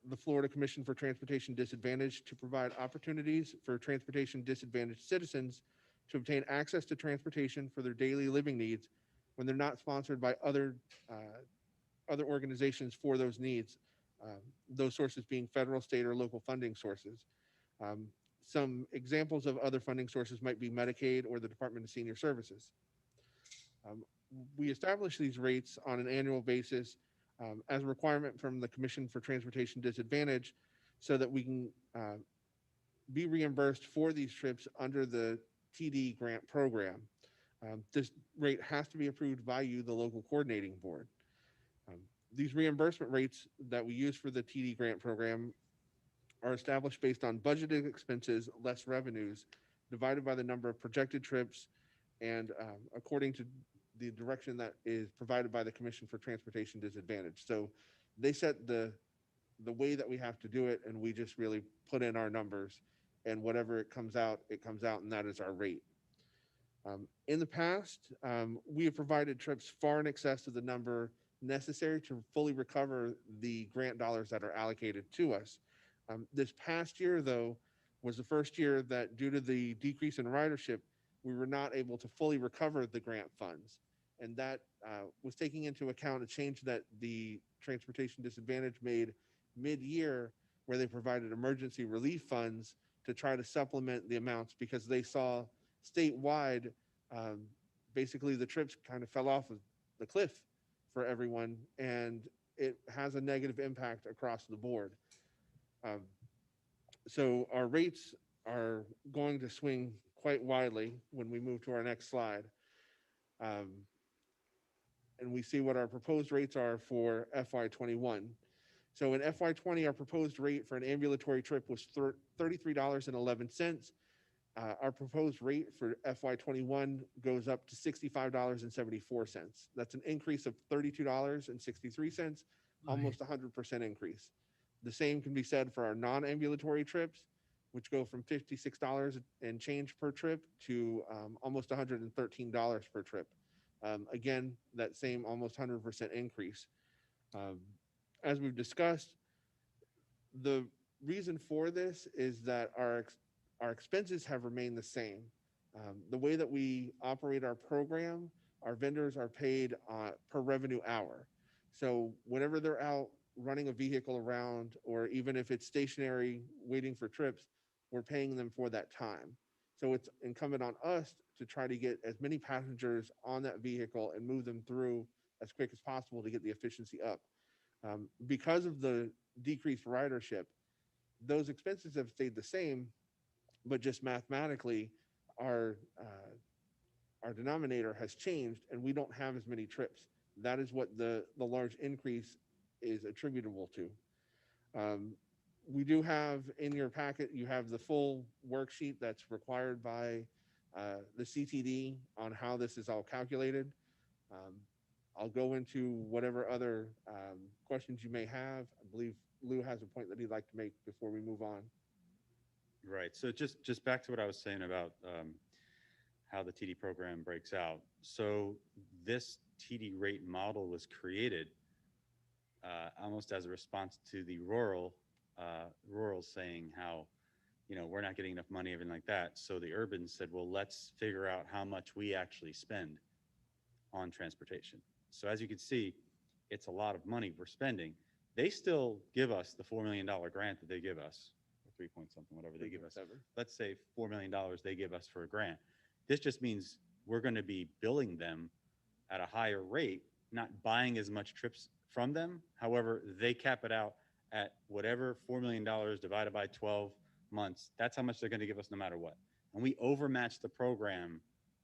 the Florida Commission for Transportation Disadvantaged to provide opportunities for transportation disadvantaged citizens to obtain access to transportation for their daily living needs when they're not sponsored by other organizations for those needs, those sources being federal, state, or local funding sources. Some examples of other funding sources might be Medicaid or the Department of Senior Services. We establish these rates on an annual basis as a requirement from the Commission for Transportation Disadvantage so that we can be reimbursed for these trips under the TD grant program. This rate has to be approved by you, the local coordinating board. These reimbursement rates that we use for the TD grant program are established based on budgeted expenses less revenues divided by the number of projected trips and according to the direction that is provided by the Commission for Transportation Disadvantage. So they set the way that we have to do it, and we just really put in our numbers, and whatever it comes out, and that is our rate. In the past, we have provided trips far in excess of the number necessary to fully recover the grant dollars that are allocated to us. This past year, though, was the first year that due to the decrease in ridership, we were not able to fully recover the grant funds. And that was taking into account a change that the Transportation Disadvantage made mid-year, where they provided emergency relief funds to try to supplement the amounts because they saw statewide, basically the trips kind of fell off of the cliff for everyone, and it has a negative impact across the board. So our rates are going to swing quite widely when we move to our next slide. And we see what our proposed rates are for FY21. So in FY20, our proposed rate for an ambulatory trip was $33.11. Our proposed rate for FY21 goes up to $65.74. That's an increase of $32.63, almost 100% increase. The same can be said for our non-ambulatory trips, which go from $56 and change per trip to almost $113 per trip. Again, that same almost 100% increase. Um, as we've discussed, the reason for this is that our expenses have remained the same. The way that we operate our program, our vendors are paid per revenue hour. So whenever they're out running a vehicle around, or even if it's stationary waiting for trips, we're paying them for that time. So it's incumbent on us to try to get as many passengers on that vehicle and move them through as quick as possible to get the efficiency up. Because of the decreased ridership, those expenses have stayed the same, but just mathematically, our our denominator has changed, and we don't have as many trips. That is what the large increase is attributable to. Um, we do have in your packet, you have the full worksheet that's required by the CTD on how this is all calculated. Um, I'll go into whatever other questions you may have. I believe Lou has a point that he'd like to make before we move on. Right. So just back to what I was saying about how the TD program breaks out. So this TD rate model was created almost as a response to the rural saying how, we're not getting enough money, everything like that. So the urban said, well, let's figure out how much we actually spend on transportation. So as you can see, it's a lot of money we're spending. They still give us the $4 million grant that they give us, or 3 point something, whatever they give us. Let's say $4 million they give us for a grant. This just means we're going to be billing them at a higher rate, not buying as much trips from them. However, they cap it out at whatever $4 million divided by 12 months. That's how much they're going to give us no matter what. And we overmatch the program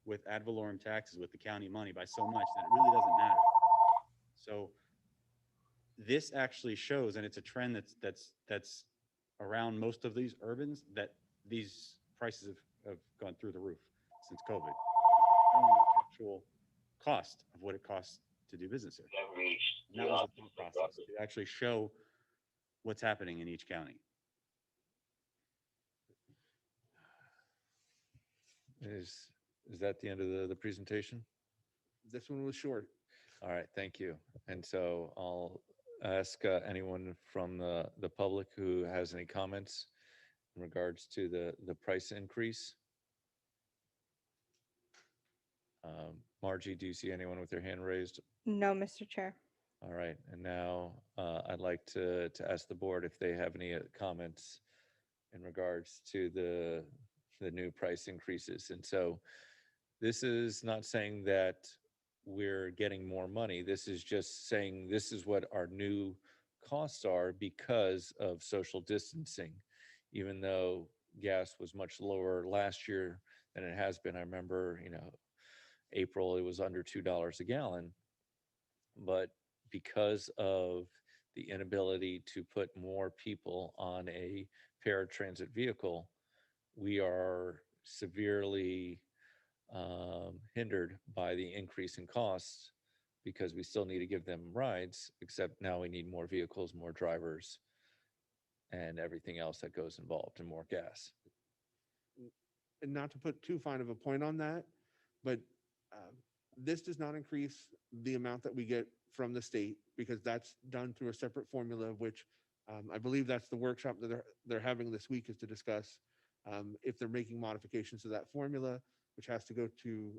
with ad valorem taxes with the county money by so much that it really doesn't matter. So this actually shows, and it's a trend that's around most of these urbans, that these prices have gone through the roof since COVID. The actual cost of what it costs to do business here. And that was the thought process to actually show what's happening in each county. Is that the end of the presentation? This one was short. All right, thank you. And so I'll ask anyone from the public who has any comments in regards to the price increase. Margie, do you see anyone with their hand raised? No, Mr. Chair. All right, and now I'd like to ask the board if they have any comments in regards to the new price increases. And so this is not saying that we're getting more money. This is just saying this is what our new costs are because of social distancing. Even though gas was much lower last year than it has been. I remember, April, it was under $2 a gallon. But because of the inability to put more people on a paratransit vehicle, we are severely hindered by the increase in costs because we still need to give them rides, except now we need more vehicles, more drivers, and everything else that goes involved, and more gas. And not to put too fine of a point on that, but this does not increase the amount that we get from the state, because that's done through a separate formula, which I believe that's the workshop that they're having this week, is to discuss if they're making modifications to that formula, which has to go to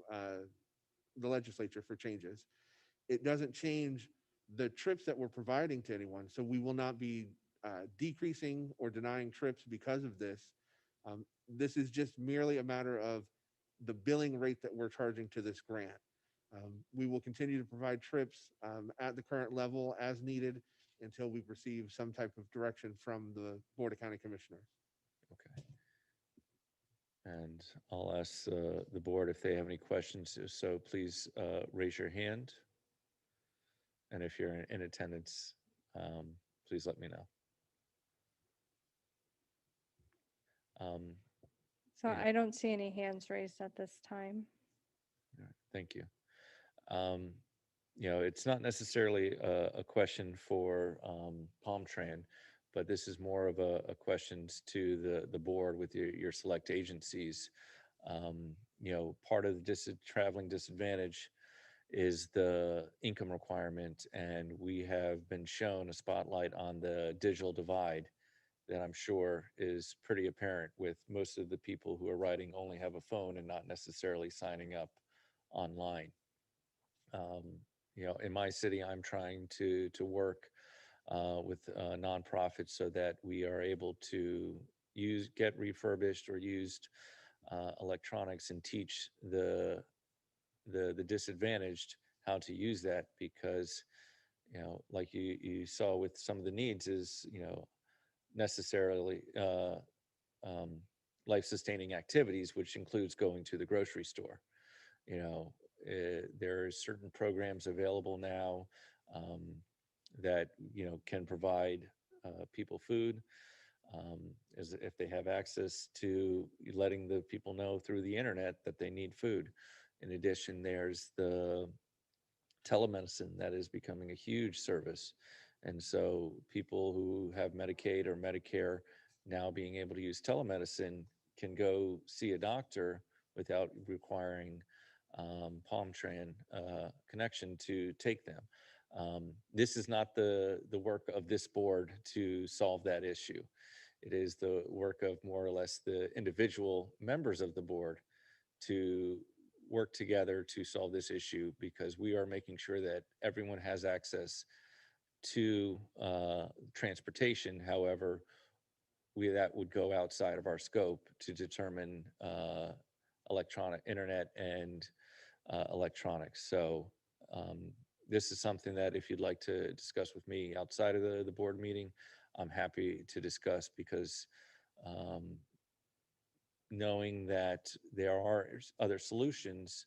the legislature for changes. It doesn't change the trips that we're providing to anyone. So we will not be decreasing or denying trips because of this. This is just merely a matter of the billing rate that we're charging to this grant. We will continue to provide trips at the current level as needed until we receive some type of direction from the Board of County Commissioners. Okay. And I'll ask the board if they have any questions. So please raise your hand. And if you're in attendance, please let me know. So Yeah. I don't see any hands raised at this time. Thank you. It's not necessarily a question for Palmtran, but this is more of a questions to the board with your select agencies. Part of the traveling disadvantage is the income requirement. And we have been shown a spotlight on the digital divide that I'm sure is pretty apparent, with most of the people who are writing only have a phone and not necessarily signing up online. Um, in my city, I'm trying to work with nonprofits so that we are able to get refurbished or used electronics and teach the disadvantaged how to use that, because like you saw with some of the needs is necessarily um, life-sustaining activities, which includes going to the grocery store. There are certain programs available now um, that can provide people food, as if they have access to letting the people know through the internet that they need food. In addition, there's the telemedicine that is becoming a huge service. And so people who have Medicaid or Medicare now being able to use telemedicine can go see a doctor without requiring Palmtran connection to take them. This is not the work of this board to solve that issue. It is the work of more or less the individual members of the board to work together to solve this issue, because we are making sure that everyone has access to transportation. However, that would go outside of our scope to determine electronic internet and electronics. So this is something that if you'd like to discuss with me outside of the board meeting, I'm happy to discuss, because um, knowing that there are other solutions,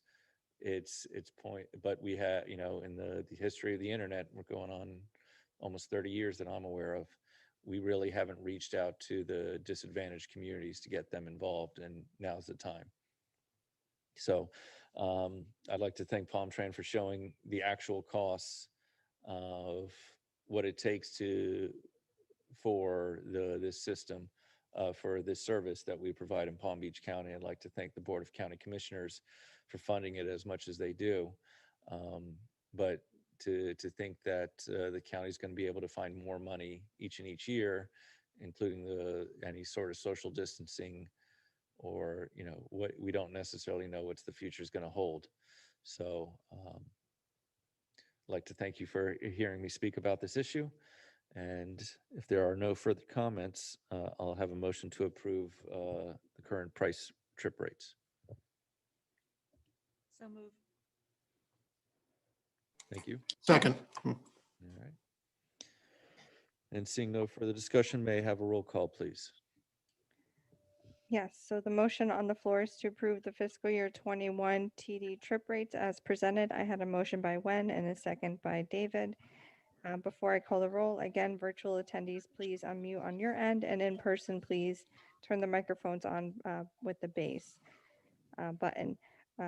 it's point. But we have, in the history of the internet, we're going on almost 30 years that I'm aware of, we really haven't reached out to the disadvantaged communities to get them involved, and now's the time. So I'd like to thank Palmtran for showing the actual costs of what it takes for this system, for this service that we provide in Palm Beach County. I'd like to thank the Board of County Commissioners for funding it as much as they do. But to think that the county is going to be able to find more money each and each year, including any sort of social distancing, or what we don't necessarily know what the future is going to hold. So I'd like to thank you for hearing me speak about this issue. And if there are no further comments, I'll have a motion to approve the current price trip rates. So move. Thank you. Second. All right. And seeing no further discussion, may I have a roll call, please? Yes, so the motion on the floor is to approve the fiscal year 21 TD trip rates as presented. I had a motion by Wen and a second by David. Before I call the roll, again, virtual attendees, please unmute on your end, and in person, please turn the microphones on with the base button.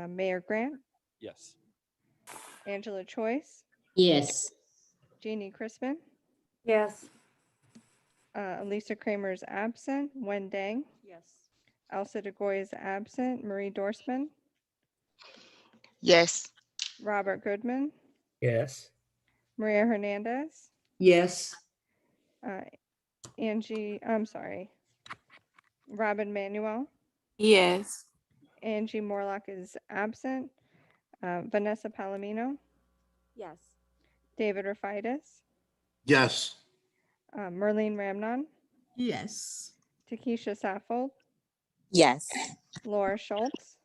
Mayor Grant, Yes. Angela Choice, Yes. Jeannie Crispin, Yes. Elisa Kramer is absent, Wen Dang, Yes. Elsa DeGoy is absent, Marie Dorsman, Yes. Robert Goodman, Yes. Maria Hernandez, Yes. Robin Manuel, Yes. Angie Morlock is absent, Vanessa Palomino, Yes. David Rafaitis, Yes. Merlene Ramnon, Yes. Takesha Saffold, Yes. Laura Schultz,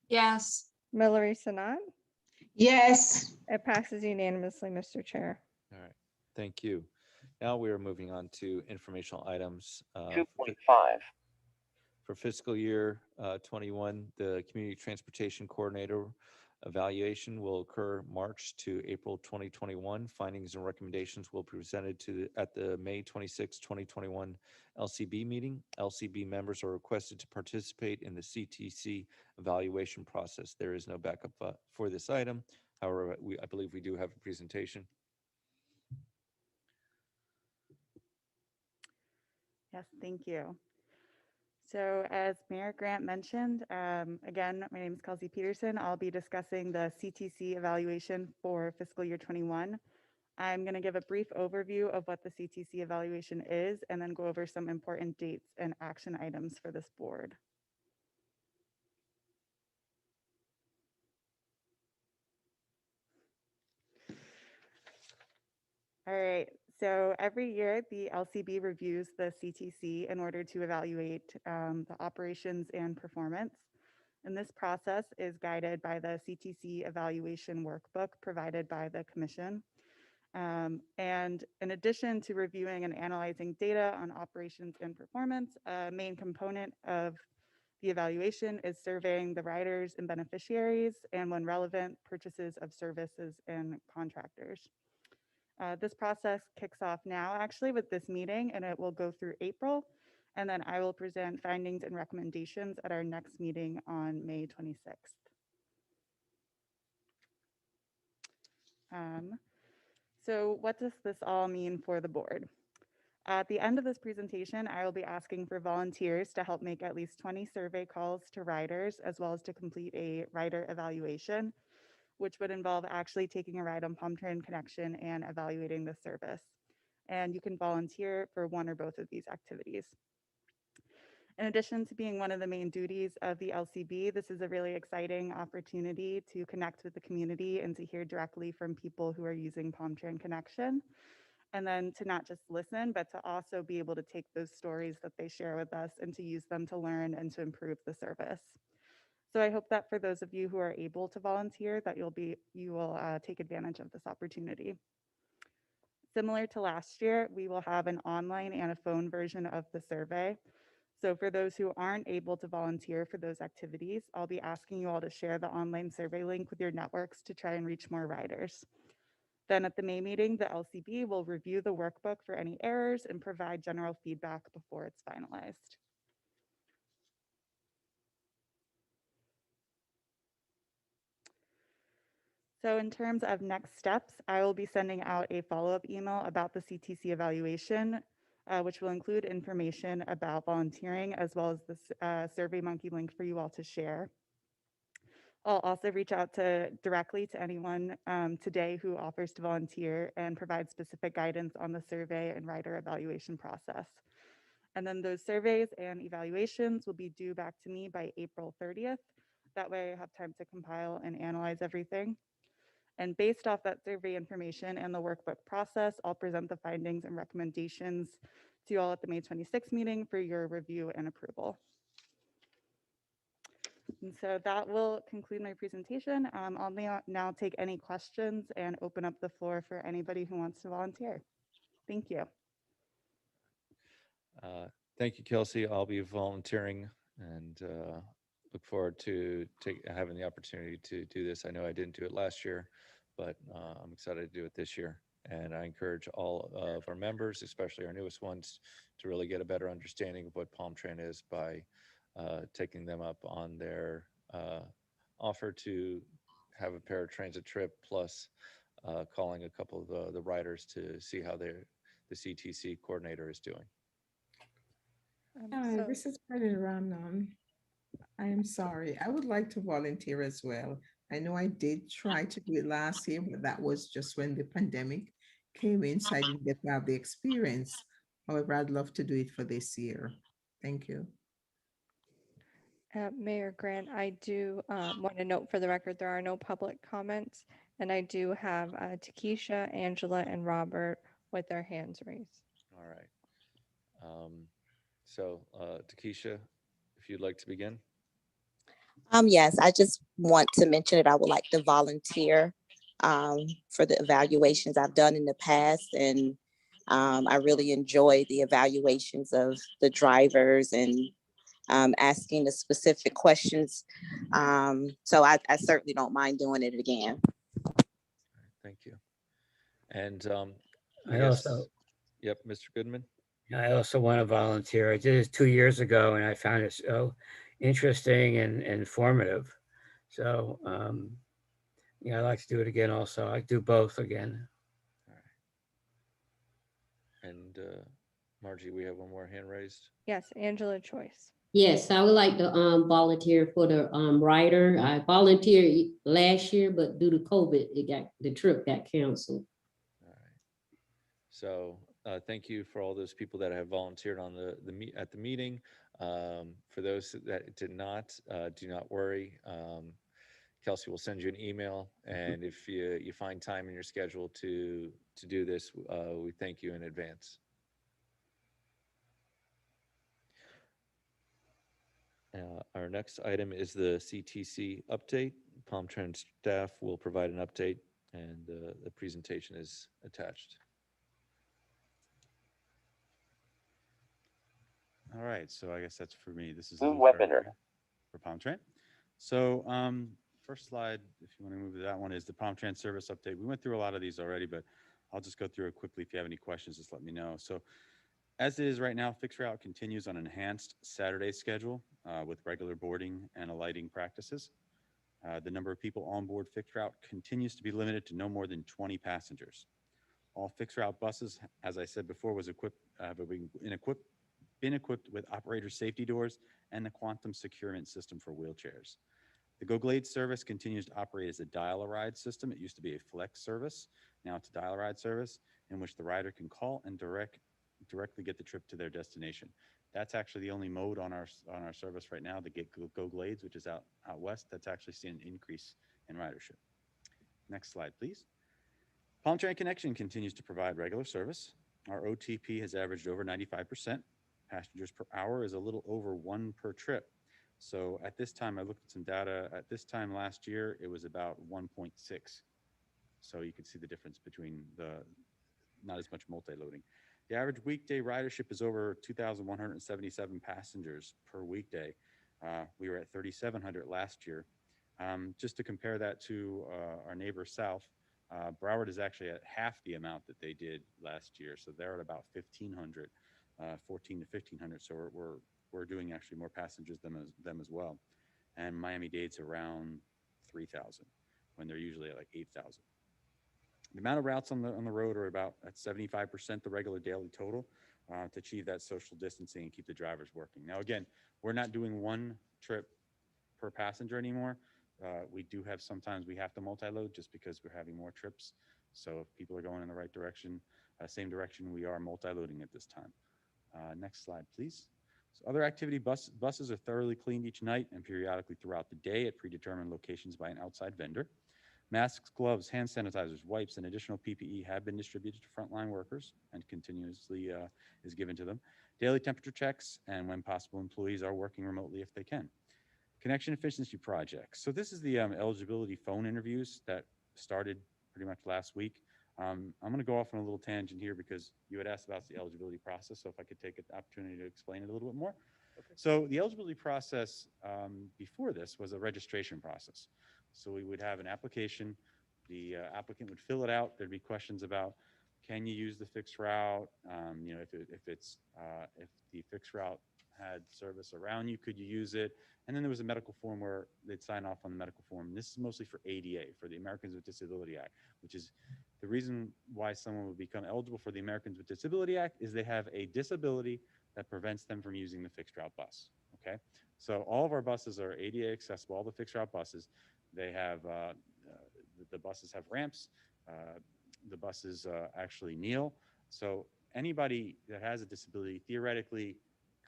Yes. Mallory Sanat. Yes. It passes unanimously, Mr. Chair. All right. Thank you. Now we are moving on to informational items. 2.5. For fiscal year 21, the Community Transportation Coordinator evaluation will occur March to April 2021. Findings and recommendations will be presented at the May 26, 2021 LCB meeting. LCB members are requested to participate in the CTC evaluation process. There is no backup for this item. However, I believe we do have a presentation. Yes, thank you. So as Mayor Grant mentioned, again, my name is Kelsey Peterson. I'll be discussing the CTC evaluation for fiscal year 21. I'm going to give a brief overview of what the CTC evaluation is and then go over some important dates and action items for this board. All right, so every year the LCB reviews the CTC in order to evaluate the operations and performance. And this process is guided by the CTC evaluation workbook provided by the Commission. And in addition to reviewing and analyzing data on operations and performance, a main component of the evaluation is surveying the riders and beneficiaries, and when relevant, purchases of services and contractors. This process kicks off now actually with this meeting, and it will go through April. And then I will present findings and recommendations at our next meeting on May 26th. So what does this all mean for the board? At the end of this presentation, I will be asking for volunteers to help make at least 20 survey calls to riders, as well as to complete a rider evaluation, which would involve actually taking a ride on Palm Train Connection and evaluating the service. And you can volunteer for one or both of these activities. In addition to being one of the main duties of the LCB, this is a really exciting opportunity to connect with the community and to hear directly from people who are using Palm Train Connection. And then to not just listen, but to also be able to take those stories that they share with us and to use them to learn and to improve the service. So I hope that for those of you who are able to volunteer, that you will take advantage of this opportunity. Similar to last year, we will have an online and a phone version of the survey. So for those who aren't able to volunteer for those activities, I'll be asking you all to share the online survey link with your networks to try and reach more riders. Then at the May meeting, the LCB will review the workbook for any errors and provide general feedback before it's finalized. So in terms of next steps, I will be sending out a follow-up email about the CTC evaluation, which will include information about volunteering as well as the SurveyMonkey link for you all to share. I'll also reach out directly to anyone today who offers to volunteer and provide specific guidance on the survey and rider evaluation process. And then those surveys and evaluations will be due back to me by April 30th. That way I have time to compile and analyze everything. And based off that survey information and the workbook process, I'll present the findings and recommendations to you all at the May 26th meeting for your review and approval. And so that will conclude my presentation. I'll now take any questions and open up the floor for anybody who wants to volunteer. Thank you. Thank you, Kelsey. I'll be volunteering and look forward to having the opportunity to do this. I know I didn't do it last year, but I'm excited to do it this year. And I encourage all of our members, especially our newest ones, to really get a better understanding of what Palm Train is by taking them up on their offer to have a paratransit trip, plus calling a couple of the riders to see how the CTC coordinator is doing. Hi, this is President Ramnon. I am sorry. I would like to volunteer as well. I know I did try to do it last year, but that was just when the pandemic came in, so I didn't get to have the experience. However, I'd love to do it for this year. Thank you. Mayor Grant, I do want to note for the record, there are no public comments, and I do have Takesha, Angela, and Robert with their hands raised. All right. So Takesha, if you'd like to begin. Yes, I just want to mention that I would like to volunteer for the evaluations I've done in the past. And I really enjoy the evaluations of the drivers and asking the specific questions. So I certainly don't mind doing it again. Thank you. And I also, yep, Mr. Goodman. I also want to volunteer. I did it 2 years ago and I found it so interesting and informative. So, yeah, I'd like to do it again also. I do both again. All right. And Margie, we have one more hand raised. Yes, Angela Choice. Yes, I would like to volunteer for the rider. I volunteered last year, but due to COVID, the trip got canceled. All right. So thank you for all those people that have volunteered on at the meeting. For those that did not, do not worry. Kelsey will send you an email, and if you find time in your schedule to do this, we thank you in advance. Our next item is the CTC update. Palm Trend staff will provide an update, and the presentation is attached. All right, so I guess that's for me. This is a New new start webinar. for Palm Trend. So first slide, if you want to move to that one, is the Palm Trend service update. We went through a lot of these already, but I'll just go through it quickly. If you have any questions, just let me know. So as it is right now, fixed route continues on an enhanced Saturday schedule with regular boarding and alighting practices. The number of people on board fixed route continues to be limited to no more than 20 passengers. All fixed route buses, as I said before, was been equipped with operator safety doors and the quantum securement system for wheelchairs. The Go Glade service continues to operate as a dial-a-ride system. It used to be a flex service. Now it's a dial-a-ride service in which the rider can call and directly get the trip to their destination. That's actually the only mode on our service right now, the Go Glades, which is out west. That's actually seen an increase in ridership. Next slide, please. Palm Trend Connection continues to provide regular service. Our OTP has averaged over 95%. Passengers per hour is a little over 1 per trip. So at this time, I looked at some data. At this time last year, it was about 1.6. So you can see the difference between not as much multi-loading. The average weekday ridership is over 2,177 passengers per weekday. We were at 3,700 last year. Just to compare that to our neighbor south, Broward is actually at half the amount that they did last year. So they're at about 1,500, 14 to 1,500. So we're doing actually more passengers than them as well. And Miami-Dade's around 3,000 when they're usually at like 8,000. The amount of routes on the road are about at 75% the regular daily total to achieve that social distancing and keep the drivers working. Now, again, we're not doing 1 trip per passenger anymore. We do have sometimes we have to multi-load just because we're having more trips. So if people are going in the right direction, same direction, we are multi-loading at this time. Next slide, please. So other activity buses are thoroughly cleaned each night and periodically throughout the day at predetermined locations by an outside vendor. Masks, gloves, hand sanitizers, wipes, and additional PPE have been distributed to frontline workers and continuously is given to them. Daily temperature checks, and when possible, employees are working remotely if they can. Connection efficiency projects. So this is the eligibility phone interviews that started pretty much last week. I'm going to go off on a little tangent here because you had asked about the eligibility process. So if I could take an opportunity to explain it a little bit more. Okay. So the eligibility process before this was a registration process. So we would have an application. The applicant would fill it out. There'd be questions about, can you use the fixed route? You know, if the fixed route had service around you, could you use it? And then there was a medical form where they'd sign off on the medical form. And this is mostly for ADA, for the Americans with Disability Act, which is the reason why someone would become eligible for the Americans with Disability Act is they have a disability that prevents them from using the fixed route bus. Okay, so all of our buses are ADA accessible. All the fixed route buses, they have the buses have ramps. The buses actually kneel. So anybody that has a disability theoretically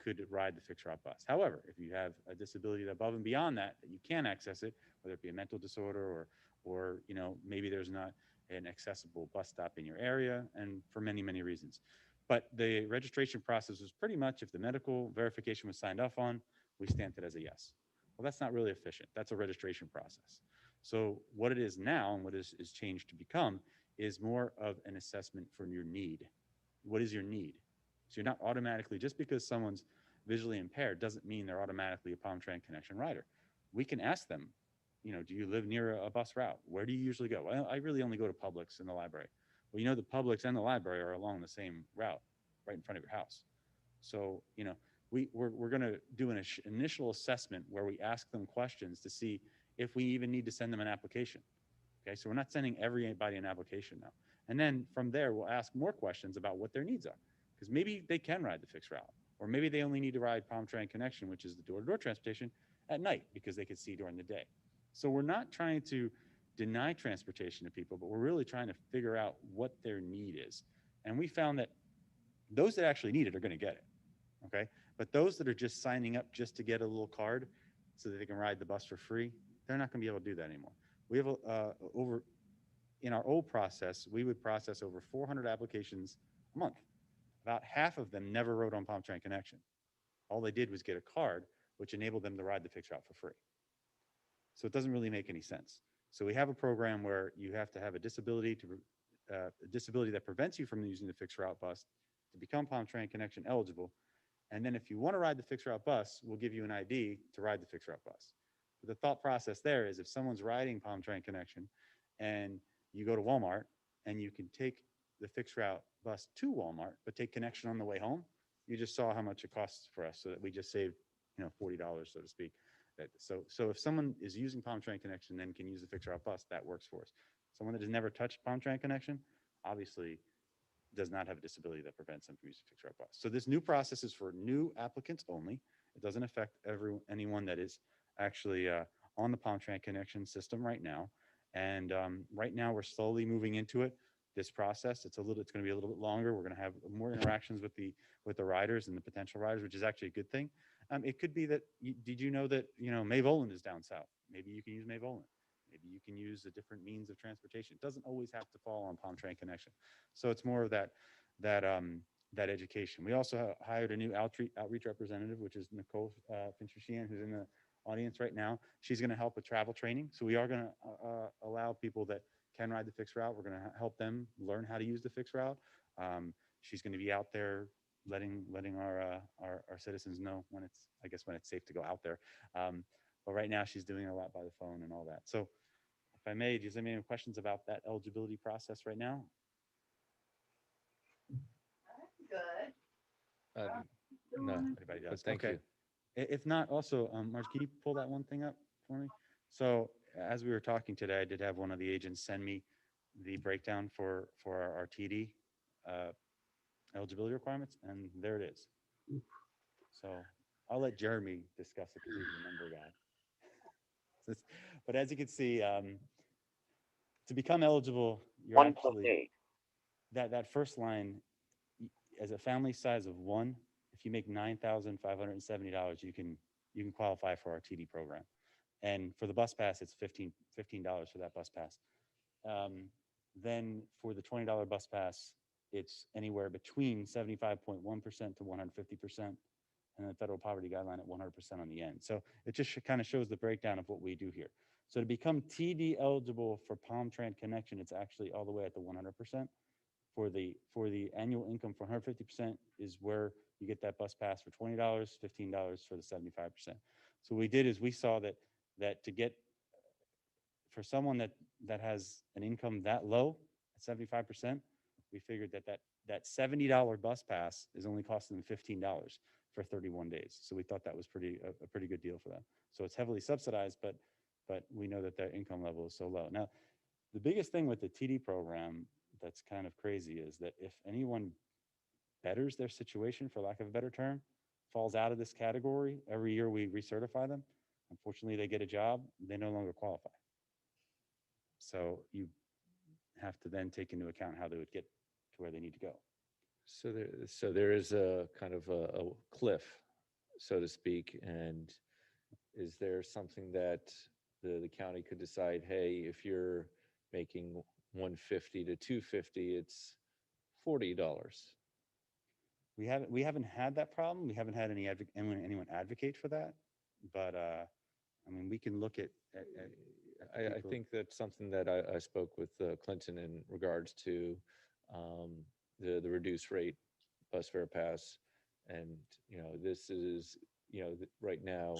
could ride the fixed route bus. However, if you have a disability above and beyond that you can't access it, whether it be a mental disorder or you know, maybe there's not an accessible bus stop in your area, and for many, many reasons. But the registration process was pretty much, if the medical verification was signed off on, we stamped it as a yes. Well, that's not really efficient. That's a registration process. So what it is now, and what is changed to become, is more of an assessment for your need. What is your need? So you're not automatically, just because someone's visually impaired doesn't mean they're automatically a Palm Trend Connection rider. We can ask them, you know, do you live near a bus route? Where do you usually go? Well, I really only go to Publix and the library. Well, you know, the Publix and the library are along the same route, right in front of your house. So, you know, we're going to do an initial assessment where we ask them questions to see if we even need to send them an application. Okay, so we're not sending everybody an application now. And then from there, we'll ask more questions about what their needs are, because maybe they can ride the fixed route. Or maybe they only need to ride Palm Tran Connection, which is the door-to-door transportation, at night because they could see during the day. So we're not trying to deny transportation to people, but we're really trying to figure out what their need is. And we found that those that actually need it are going to get it. Okay. But those that are just signing up just to get a little card so that they can ride the bus for free, they're not going to be able to do that anymore. We have in our old process, we would process over 400 applications a month. About half of them never rode on Palm Tran Connection. All they did was get a card, which enabled them to ride the fixed route for free. So it doesn't really make any sense. So we have a program where you have to have a disability that prevents you from using the fixed route bus to become Palm Tran Connection eligible. And then if you want to ride the fixed route bus, we'll give you an ID to ride the fixed route bus. But the thought process there is if someone's riding Palm Tran Connection and you go to Walmart and you can take the fixed route bus to Walmart, but take Connection on the way home, you just saw how much it costs for us, so that we just saved, $40, so to speak. So if someone is using Palm Tran Connection then can use the fixed route bus, that works for us. Someone that has never touched Palm Tran Connection obviously does not have a disability that prevents them from using fixed route bus. So this new process is for new applicants only. It doesn't affect anyone that is actually on the Palm Tran Connection system right now. And right now we're slowly moving into it. This process, it's going to be a little bit longer. We're going to have more interactions with the riders and the potential riders, which is actually a good thing. It could be that, did you know that, May Voland is down south? Maybe you can use May Voland. Maybe you can use a different means of transportation. It doesn't always have to fall on Palm Tran Connection. So it's more of that education. We also hired a new outreach representative, which is Nicole Fincher-Sheehan, who's in the audience right now. She's going to help with travel training. So we are going to allow people that can ride the fixed route. We're going to help them learn how to use the fixed route. She's going to be out there letting our citizens know when it's safe to go out there. But right now she's doing a lot by the phone and all that. So if I may, does anybody have questions about that eligibility process right now? No, Anybody does? but thank you. If not, also, Marge, can you pull that one thing up for me? So as we were talking today, I did have one of the agents send me the breakdown for our TD eligibility requirements, and there it is. So I'll let Jeremy discuss it because he's the number guy. But as you can see, to become eligible, you're actually, that first line, as a family size of one, if you make $9,570, you can qualify for our TD program. And for the bus pass, it's $15 for that bus pass. Then for the $20 bus pass, it's anywhere between 75.1% to 150%, and the federal poverty guideline at 100% on the end. So it just kind of shows the breakdown of what we do here. So to become TD eligible for Palm Tran Connection, it's actually all the way at the 100%. For the annual income for 150% is where you get that bus pass for $20, $15 for the 75%. So what we did is we saw that to get, for someone that has an income that low at 75%, we figured that $70 bus pass is only costing them $15 for 31 days. So we thought that was a pretty good deal for them. So it's heavily subsidized, but we know that their income level is so low. Now, the biggest thing with the TD program that's kind of crazy is that if anyone betters their situation, for lack of a better term, falls out of this category, every year we recertify them. Unfortunately, they get a job, they no longer qualify. So you have to then take into account how they would get to where they need to go. So there is a kind of a cliff, so to speak. And is there something that the county could decide, hey, if you're making 150 to 250, it's $40? We haven't had that problem. We haven't had anyone advocate for that. But I mean, we can look at I think that's something that I spoke with Clinton in regards to the reduced rate bus fare pass. And, this is, right now,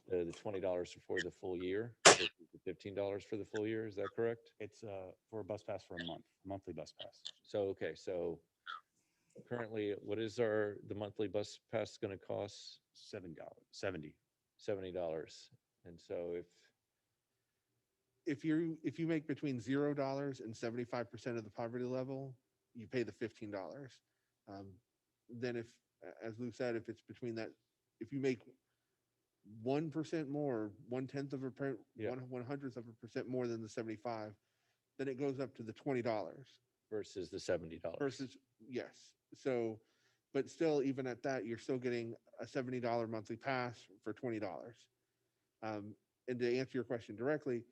the $20 for the full year, the $15 for the full year. Is that correct? It's for a bus pass for a monthly bus pass. So, okay. So currently, what is the monthly bus pass going to cost? $70. And so If you make between $0 and 75% of the poverty level, you pay the $15. Then if as Lou said, if it's between that, if you make 1% more, 1/10 of a per, Yeah. 1/100th of a % more than the 75, then it goes up to the $20 versus the $70. versus, yes. So, but still, even at that, you're still getting a $70 monthly pass for $20. And to answer your question directly,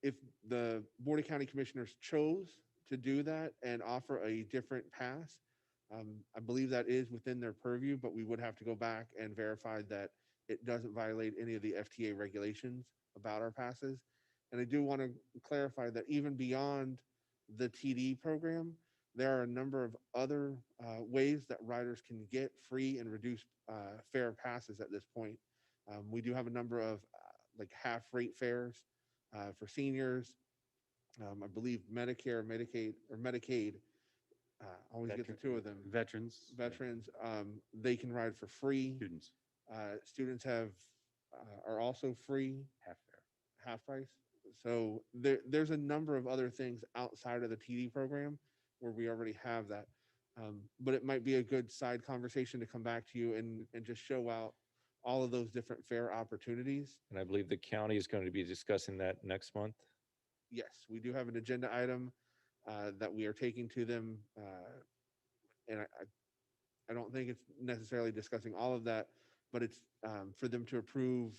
if the Board of County Commissioners chose to do that and offer a different pass, I believe that is within their purview, but we would have to go back and verify that it doesn't violate any of the FTA regulations about our passes. And I do want to clarify that even beyond the TD program, there are a number of other ways that riders can get free and reduced fare passes at this point. We do have a number of like half rate fares for seniors. I believe Medicare, Medicaid, or Medicaid, always get the two of them. Veterans. Veterans, they can ride for free. Students. Students have are also free, Half fare. half price. So there's a number of other things outside of the TD program where we already have that. But it might be a good side conversation to come back to you and just show out all of those different fare opportunities. And I believe the county is going to be discussing that next month. Yes, we do have an agenda item that we are taking to them. And I don't think it's necessarily discussing all of that, but it's for them to approve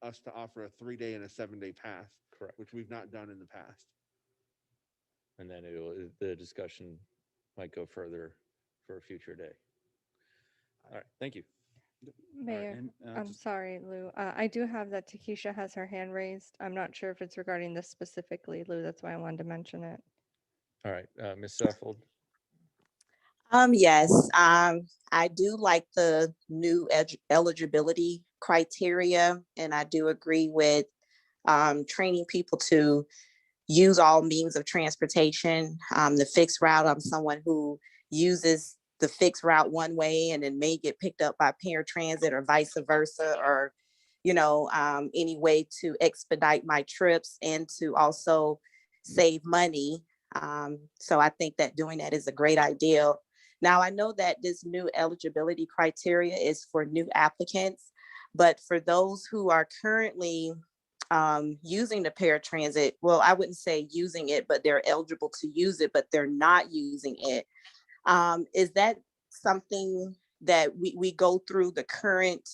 us to offer a 3-day and a 7-day pass, Correct. which we've not done in the past. And then the discussion might go further for a future day. All right, thank you. Mayor, and, I'm just- sorry, Lou. I do have that Takesha has her hand raised. I'm not sure if it's regarding this specifically, Lou. That's why I wanted to mention it. All right, Ms. Suffold. Yes, I do like the new eligibility criteria, and I do agree with training people to use all means of transportation. The fixed route, I'm someone who uses the fixed route one way and then may get picked up by paratransit or vice versa, or, any way to expedite my trips and to also save money. So I think that doing that is a great idea. Now, I know that this new eligibility criteria is for new applicants, but for those who are currently using the paratransit, well, I wouldn't say using it, but they're eligible to use it, but they're not using it. Is that something that we go through the current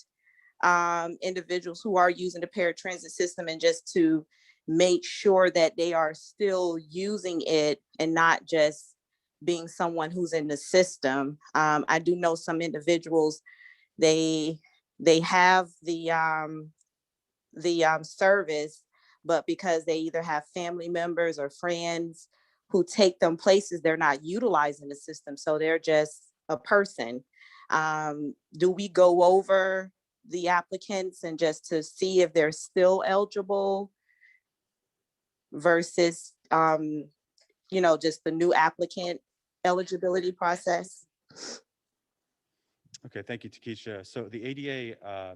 individuals who are using the paratransit system and just to make sure that they are still using it and not just being someone who's in the system? I do know some individuals, they have the service, but because they either have family members or friends who take them places, they're not utilizing the system. So they're just a person. Do we go over the applicants and just to see if they're still eligible versus, just the new applicant eligibility process? Okay, thank you, Takesha. So the ADA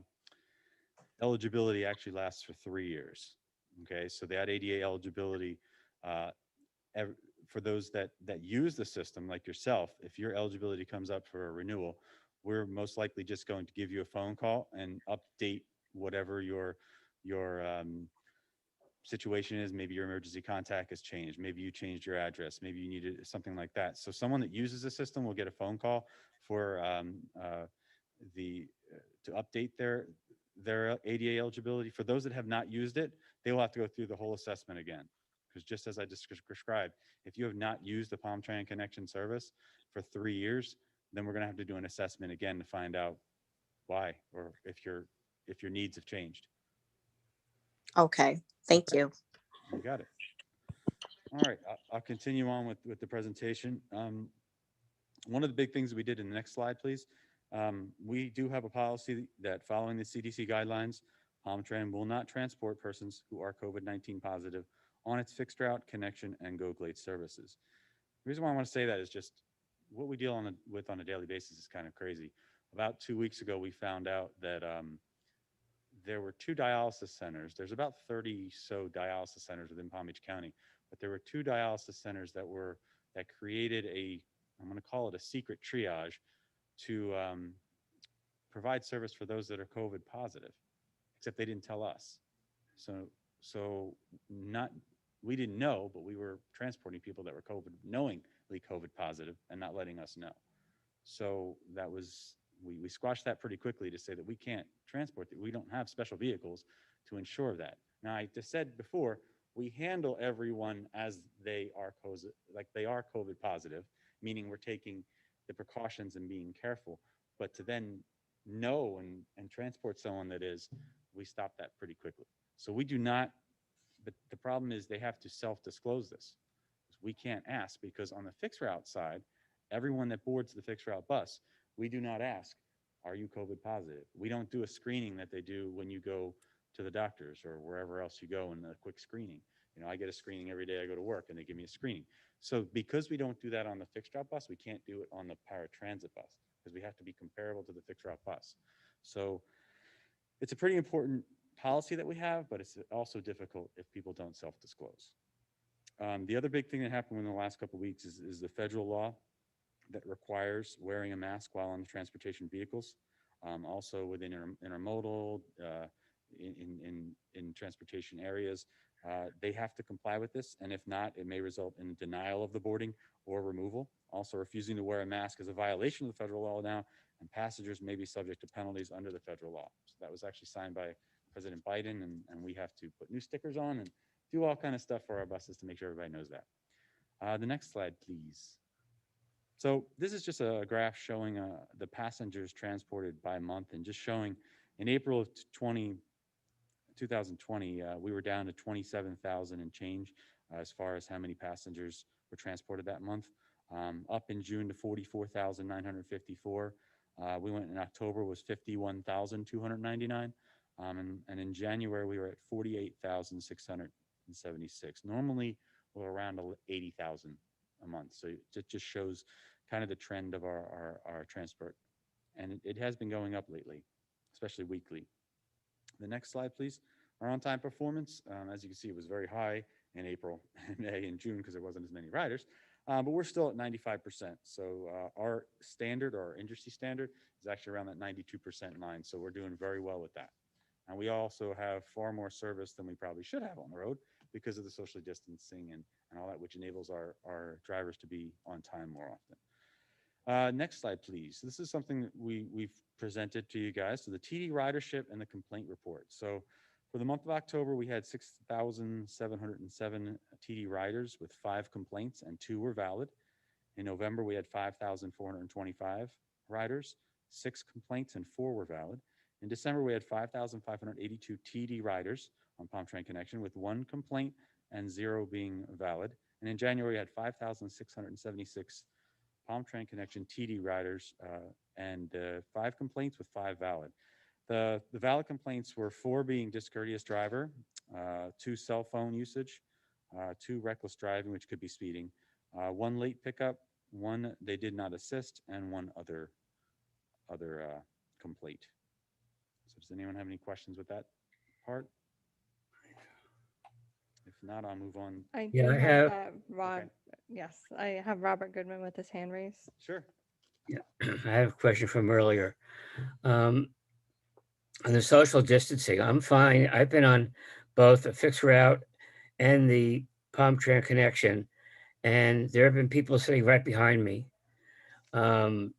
eligibility actually lasts for 3 years. Okay, so that ADA eligibility, for those that use the system, like yourself, if your eligibility comes up for a renewal, we're most likely just going to give you a phone call and update whatever your situation is. Maybe your emergency contact has changed. Maybe you changed your address. Maybe you needed something like that. So someone that uses the system will get a phone call for to update their ADA eligibility. For those that have not used it, they will have to go through the whole assessment again. Because just as I just described, if you have not used the Palm Tran Connection service for 3 years, then we're going to have to do an assessment again to find out why, or if your needs have changed. Okay, thank you. You got it. All right, I'll continue on with the presentation. One of the big things we did in the next slide, please. We do have a policy that following the CDC guidelines, Palm Tran will not transport persons who are COVID-19 positive on its fixed route, connection, and Go Glade services. The reason why I want to say that is just what we deal with on a daily basis is kind of crazy. About 2 weeks ago, we found out that there were 2 dialysis centers. There's about 30 so dialysis centers within Palm Beach County, but there were 2 dialysis centers that created I'm going to call it a secret triage to provide service for those that are COVID positive, except they didn't tell us. So not, we didn't know, but we were transporting people that were knowingly COVID positive and not letting us know. So that was, we squashed that pretty quickly to say that we can't transport, that we don't have special vehicles to ensure that. Now, I just said before, we handle everyone as they are COVID, like they are COVID positive, meaning we're taking the precautions and being careful. But to then know and transport someone that is, we stop that pretty quickly. So we do not, but the problem is they have to self-disclose this. We can't ask because on the fixed route side, everyone that boards the fixed route bus, we do not ask, are you COVID positive? We don't do a screening that they do when you go to the doctors or wherever else you go in a quick screening. You know, I get a screening every day I go to work and they give me a screening. So because we don't do that on the fixed route bus, we can't do it on the paratransit bus because we have to be comparable to the fixed route bus. So it's a pretty important policy that we have, but it's also difficult if people don't self-disclose. The other big thing that happened in the last couple of weeks is the federal law that requires wearing a mask while on the transportation vehicles. Also within intermodal, in transportation areas, they have to comply with this. And if not, it may result in denial of the boarding or removal. Also, refusing to wear a mask is a violation of the federal law now, and passengers may be subject to penalties under the federal law. So that was actually signed by President Biden, and we have to put new stickers on and do all kind of stuff for our buses to make sure everybody knows that. The next slide, please. So this is just a graph showing the passengers transported by month and just showing in April of 2020, we were down to 27,000 and change as far as how many passengers were transported that month. Up in June to 44,954. We went in October was 51,299. And in January, we were at 48,676. Normally, we're around 80,000 a month. So it just shows kind of the trend of our transport. And it has been going up lately, especially weekly. The next slide, please. Our on-time performance, as you can see, it was very high in April, May, and June because there wasn't as many riders. But we're still at 95%. So our standard, or our industry standard, is actually around that 92% line. So we're doing very well with that. And we also have far more service than we probably should have on the road because of the social distancing and all that, which enables our drivers to be on time more often. Next slide, please. This is something that we've presented to you guys. So the TD ridership and the complaint report. So for the month of October, we had 6,707 TD riders with 5 complaints and 2 were valid. In November, we had 5,425 riders, 6 complaints and 4 were valid. In December, we had 5,582 TD riders on Palm Train Connection with 1 complaint and 0 being valid. And in January, we had 5,676 Palm Train Connection TD riders and 5 complaints with 5 valid. The valid complaints were 4 being discourteous driver, 2 cell phone usage, 2 reckless driving, which could be speeding, 1 late pickup, 1 they did not assist, and 1 other complaint. So does anyone have any questions with that part? If not, I'll move on. I Yeah, do I have. Rob. Okay. Yes, I have Robert Goodman with his hand raised. Sure. Yeah, I have a question from earlier. On the social distancing, I'm fine. I've been on both the fixed route and the Palm Train Connection, and there have been people sitting right behind me. The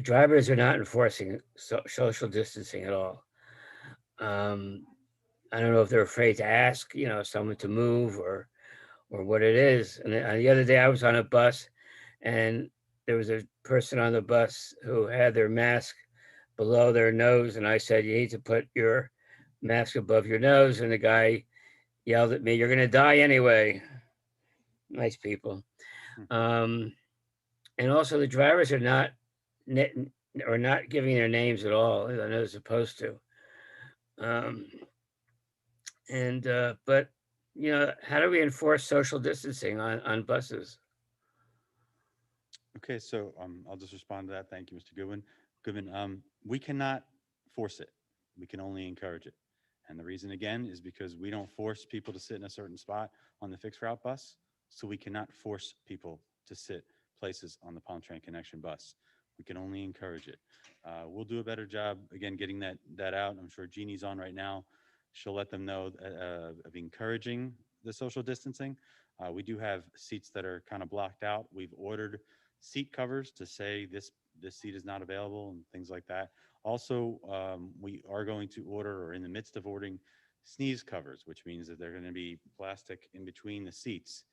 drivers are not enforcing social distancing at all. I don't know if they're afraid to ask, someone to move or what it is. And the other day I was on a bus and there was a person on the bus who had their mask below their nose. And I said, you need to put your mask above your nose. And the guy yelled at me, you're going to die anyway. Nice people. And also the drivers are not giving their names at all. I know they're supposed to. But how do we enforce social distancing on buses? Okay, so I'll just respond to that. Thank you, Mr. Goodman. We cannot force it. We can only encourage it. And the reason, again, is because we don't force people to sit in a certain spot on the fixed route bus. So we cannot force people to sit places on the Palm Train Connection bus. We can only encourage it. We'll do a better job, again, getting that out. I'm sure Jeannie's on right now. She'll let them know of encouraging the social distancing. We do have seats that are kind of blocked out. We've ordered seat covers to say this seat is not available and things like that. Also, we are going to order, or in the midst of ordering, sneeze covers, which means that they're going to be plastic in between the seats,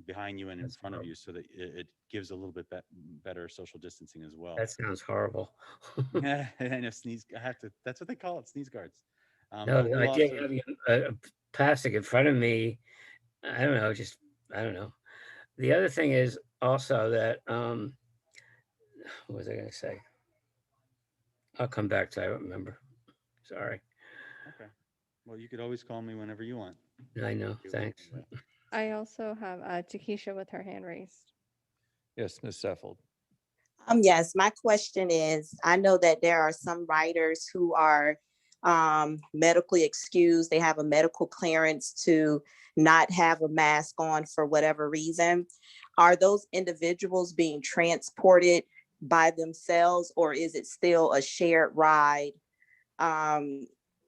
behind you and in That's front of horrible. you, so that it gives a little bit better social distancing as well. That sounds horrible. Yeah, I know sneeze. I have to. That's what they call it, sneeze guards. No, But the we'll idea also. of having a plastic in front of me, I don't know, just, I don't know. The other thing is also that, what was I gonna say? I'll come back to it, I don't remember. Sorry. Okay. Well, you could always call me whenever you want. I know, You- thanks. I also have Takesha with her hand raised. Yes, Ms. Saffold. Yes, my question is, I know that there are some riders who are medically excused. They have a medical clearance to not have a mask on for whatever reason. Are those individuals being transported by themselves, or is it still a shared ride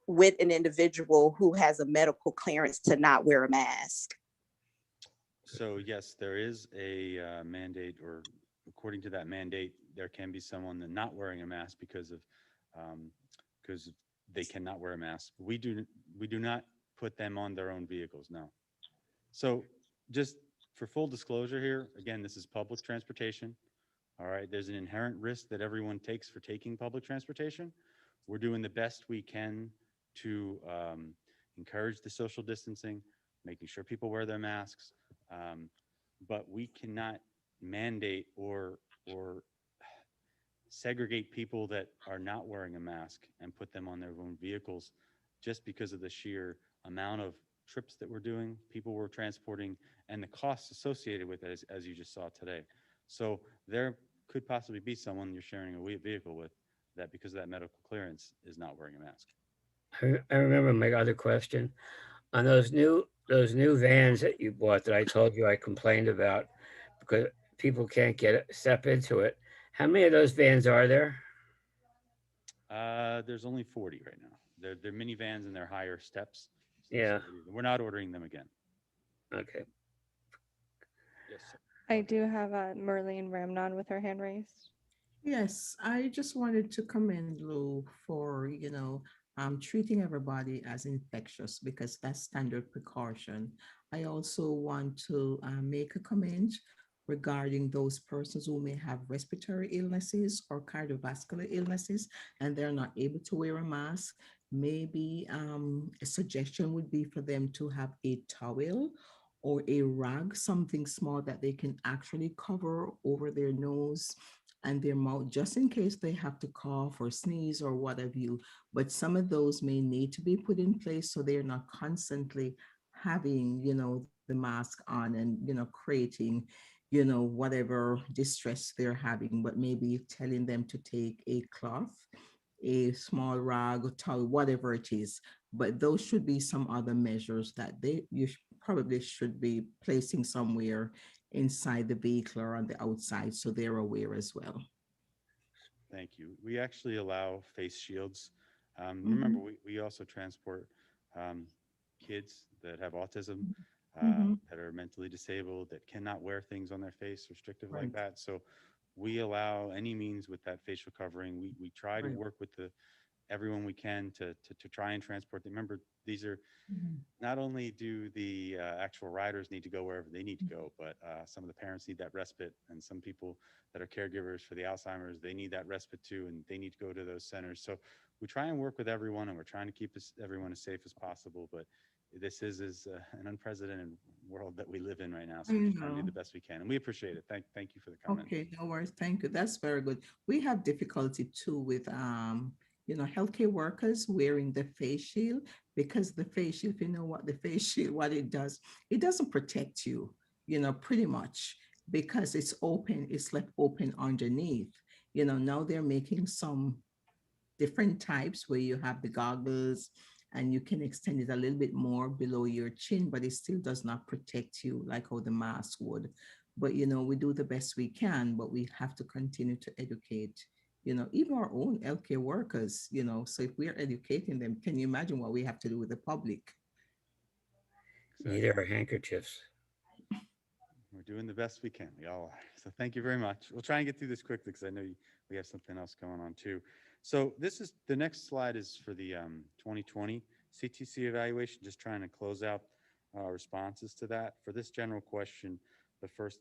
with an individual who has a medical clearance to not wear a mask? So yes, there is a mandate, or according to that mandate, there can be someone that not wearing a mask because they cannot wear a mask. We do not put them on their own vehicles. No. So just for full disclosure here, again, this is public transportation. All right. There's an inherent risk that everyone takes for taking public transportation. We're doing the best we can to encourage the social distancing, making sure people wear their masks. But we cannot mandate or segregate people that are not wearing a mask and put them on their own vehicles just because of the sheer amount of trips that we're doing, people we're transporting, and the costs associated with it, as you just saw today. So there could possibly be someone you're sharing a vehicle with that, because of that medical clearance, is not wearing a mask. I remember my other question on those new vans that you bought that I told you I complained about because people can't step into it. How many of those vans are there? There's only 40 right now. They're minivans and they're higher steps. So Yeah. we're not ordering them again. Okay. Yes, sir. I do have Merlene Ramnon with her hand raised. Yes, I just wanted to commend Lou for, treating everybody as infectious because that's standard precaution. I also want to make a comment regarding those persons who may have respiratory illnesses or cardiovascular illnesses and they're not able to wear a mask. Maybe a suggestion would be for them to have a towel or a rag, something small that they can actually cover over their nose and their mouth, just in case they have to cough or sneeze or what have you. But some of those may need to be put in place so they're not constantly having, the mask on and, creating, whatever distress they're having, but maybe telling them to take a cloth, a small rag or towel, whatever it is. But those should be some other measures that probably should be placing somewhere inside the vehicle or on the outside so they're aware as well. Thank you. We actually allow face shields. Remember, we also transport kids that have autism, that are mentally disabled, that cannot wear things on their face restrictive like Right. that. So we allow any means with that facial covering. We try to Right. work with everyone we can to try and transport them. Remember, these are not only do the actual riders need to go wherever they need to go, but some of the parents need that respite, and some people that are caregivers for the Alzheimer's, they need that respite too, and they need to go to those centers. So we try and work with everyone, and we're trying to keep everyone as safe as possible. But this is an unprecedented world that we live in right now, so we're just trying to do the best we can, and we appreciate it. Thank you for the comment. Okay, no worries. Thank you. That's very good. We have difficulty too with healthcare workers wearing the face shield because the face shield, if you know what the face shield, what it does, it doesn't protect you, pretty much because it's open, it's left open underneath. Now they're making some different types where you have the goggles and you can extend it a little bit more below your chin, but it still does not protect you like how the mask would. But, we do the best we can, but we have to continue to educate, even our own LK workers, so if we're educating them, can you imagine what we have to do with the public? Neither are handkerchiefs. We're doing the best we can. We all are. So thank you very much. We'll try and get through this quickly because I know we have something else going on too. So the next slide is for the 2020 CTC evaluation, just trying to close out responses to that. For this general question,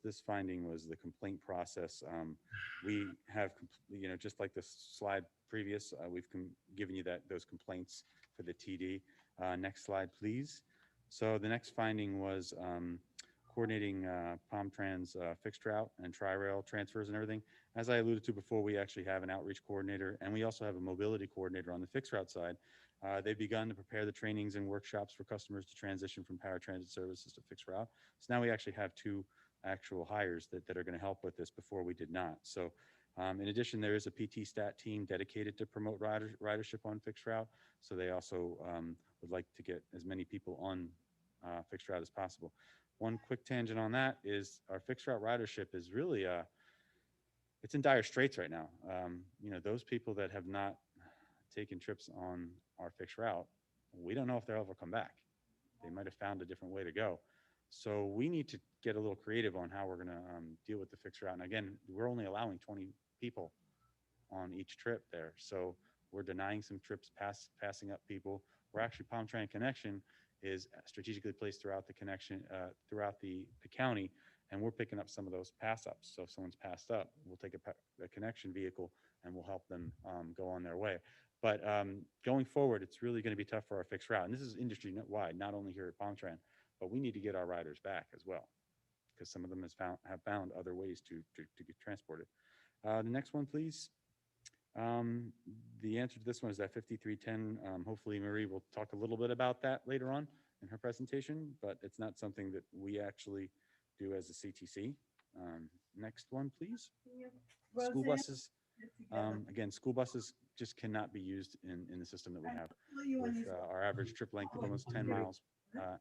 this finding was the complaint process. We have, just like the slide previous, we've given you those complaints for the TD. Next slide, please. So the next finding was coordinating PalmTrans fixed route and tri-rail transfers and everything. As I alluded to before, we actually have an outreach coordinator, and we also have a mobility coordinator on the fixed route side. They've begun to prepare the trainings and workshops for customers to transition from paratransit services to fixed route. So now we actually have 2 actual hires that are going to help with this. Before we did not. So in addition, there is a PT stat team dedicated to promote ridership on fixed route. So they also would like to get as many people on fixed route as possible. One quick tangent on that is our fixed route ridership is really it's in dire straits right now. Those people that have not taken trips on our fixed route, we don't know if they'll ever come back. They might have found a different way to go. So we need to get a little creative on how we're going to deal with the fixed route. And again, we're only allowing 20 people on each trip there. So we're denying some trips, passing up people. We're actually PalmTran Connection is strategically placed throughout the connection, throughout the county, and we're picking up some of those pass ups. So if someone's passed up, we'll take a connection vehicle and we'll help them go on their way. But going forward, it's really going to be tough for our fixed route. And this is industry wide, not only here at PalmTran, but we need to get our riders back as well, because some of them have found other ways to get transported. The next one, please. The answer to this one is that 5310. Hopefully Marie will talk a little bit about that later on in her presentation, but it's not something that we actually do as a CTC. Next one, please. School buses. Again, school buses just cannot be used in the system that we have. With our average trip length of almost 10 miles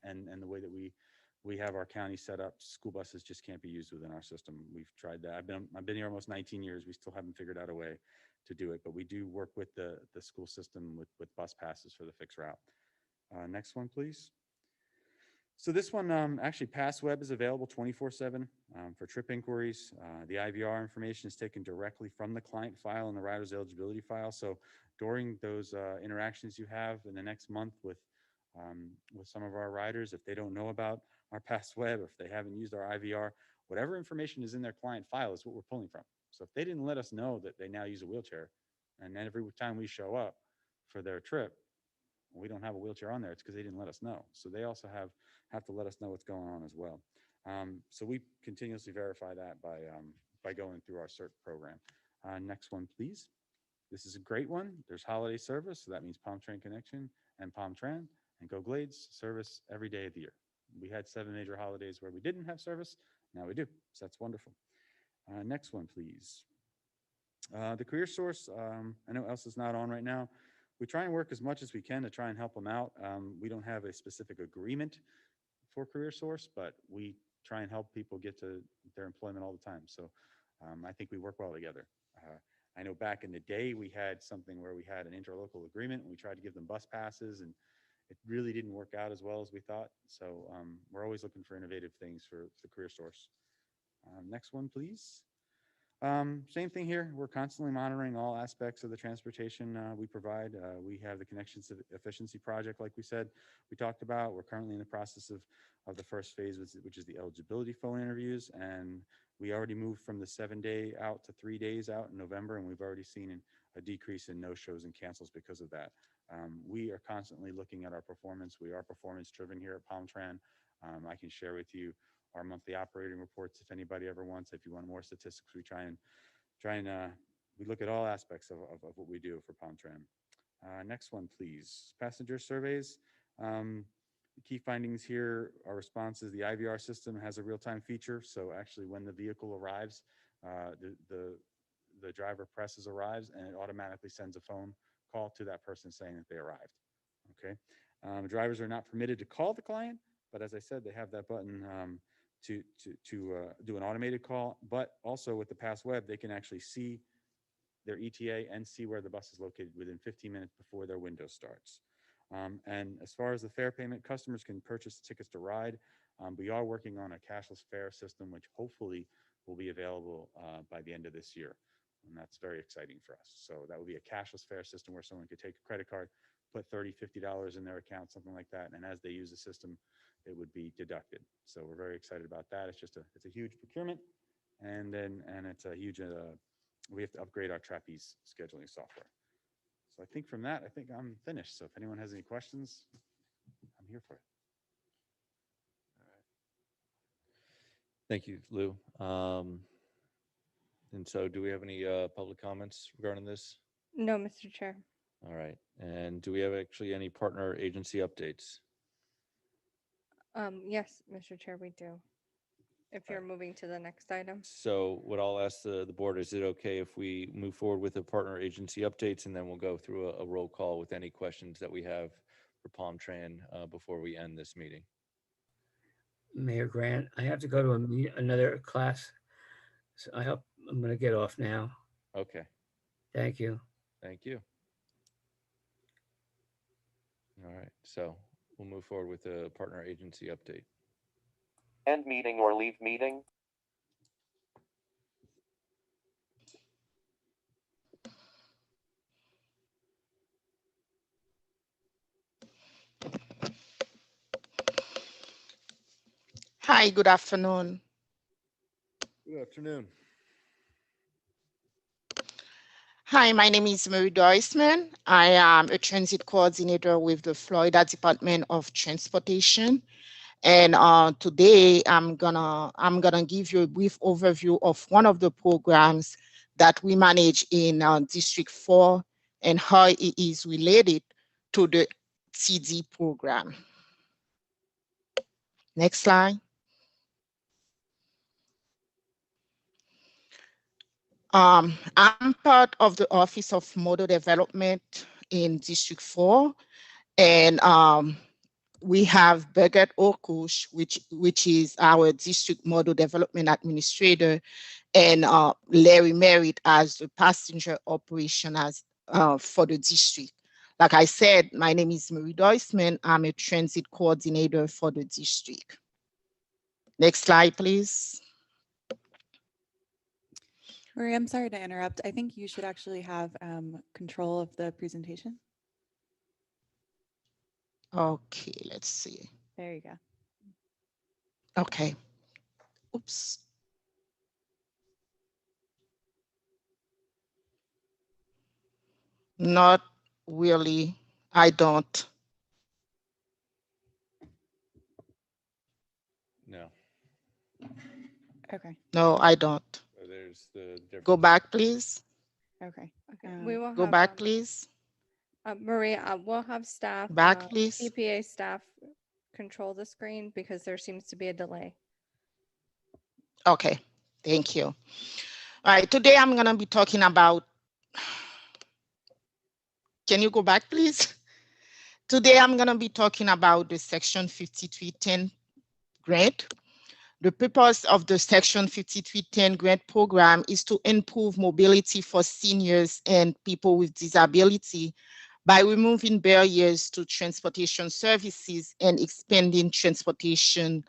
and the way that we have our county set up, school buses just can't be used within our system. We've tried that. I've been here almost 19 years. We still haven't figured out a way to do it, but we do work with the school system with bus passes for the fixed route. Next one, please. So this one, actually PassWeb is available 24/7 for trip inquiries. The IVR information is taken directly from the client file and the rider's eligibility file. So during those interactions you have in the next month with some of our riders, if they don't know about our PassWeb, or if they haven't used our IVR, whatever information is in their client file is what we're pulling from. So if they didn't let us know that they now use a wheelchair, and then every time we show up for their trip, we don't have a wheelchair on there, it's because they didn't let us know. So they also have to let us know what's going on as well. So we continuously verify that by going through our CERT program. Next one, please. This is a great one. There's holiday service, so that means PalmTran Connection and PalmTran and Go Glades service every day of the year. We had 7 major holidays where we didn't have service. Now we do, so that's wonderful. Next one, please. The career source, I know Elsa's not on right now. We try and work as much as we can to try and help them out. We don't have a specific agreement for career source, but we try and help people get to their employment all the time. So I think we work well together. I know back in the day, we had something where we had an interlocal agreement and we tried to give them bus passes, and it really didn't work out as well as we thought. So we're always looking for innovative things for the career source. Next one, please. Same thing here. We're constantly monitoring all aspects of the transportation we provide. We have the Connections Efficiency Project, like we said, we talked about. We're currently in the process of the first phase, which is the eligibility phone interviews. And we already moved from the 7-day out to 3 days out in November, and we've already seen a decrease in no-shows and cancels because of that. We are constantly looking at our performance. We are performance driven here at PalmTran. I can share with you our monthly operating reports if anybody ever wants. If you want more statistics, we try and we look at all aspects of what we do for PalmTran. Next one, please. Passenger surveys. The key findings here, our responses, the IVR system has a real-time feature. So actually when the vehicle arrives, the driver presses arrives and it automatically sends a phone call to that person saying that they arrived. Okay. Drivers are not permitted to call the client, but as I said, they have that button do an automated call, but also with the Pass Web, they can actually see their ETA and see where the bus is located within 15 minutes before their window starts. And as far as the fare payment, customers can purchase tickets to ride. We are working on a cashless fare system, which hopefully will be available by the end of this year. And that's very exciting for us. So that would be a cashless fare system where someone could take a credit card, put $30, $50 in their account, something like that. And as they use the system, it would be deducted. So we're very excited about that. It's a huge procurement. And it's a huge, we have to upgrade our trapeze scheduling software. So I think from that, I think I'm finished. So if anyone has any questions, I'm here for it. Thank you, Lou. And so do we have any public comments regarding this? No, Mr. Chair. All right. And do we have actually any partner agency updates? Yes, Mr. Chair, we do. If you're moving to the next item. So what I'll ask the board, is it okay if we move forward with the partner agency updates, and then we'll go through a roll call with any questions that we have for Palm Tran before we end this meeting? Mayor Grant, I have to go to another class. So I hope I'm going to get off now. Okay. Thank you. Thank you. All right. So we'll move forward with the partner agency update. End meeting or leave meeting. Hi, good afternoon. Good afternoon. Hi, my name is Mary Doisman. I am a transit coordinator with the Florida Department of Transportation. And today I'm gonna give you a brief overview of one of the programs that we manage in District 4 and how it is related to the TD program. Next slide. I'm part of the Office of Model Development in District 4, and we have Birgit Orkush, which is our District Model Development Administrator, and Larry Merritt as the passenger operation for the district. Like I said, my name is Marie Doisman. I'm a transit coordinator for the district. Next slide, please. Marie, I'm sorry to interrupt. I think you should actually have control of the presentation. Okay, let's see. There you go. Okay. Oops. Not really. I don't. No. Okay. No, I don't. So there's the difference. Go back, please. Okay. We will Go have, back, please. Marie, we'll have staff, Back, please. TPA staff control the screen because there seems to be a delay. Okay, thank you. All right, today I'm gonna be talking about, can you go back, please? Today I'm gonna be talking about the Section 5310 grant. The purpose of the Section 5310 grant program is to improve mobility for seniors and people with disability by removing barriers to transportation services and expanding transportation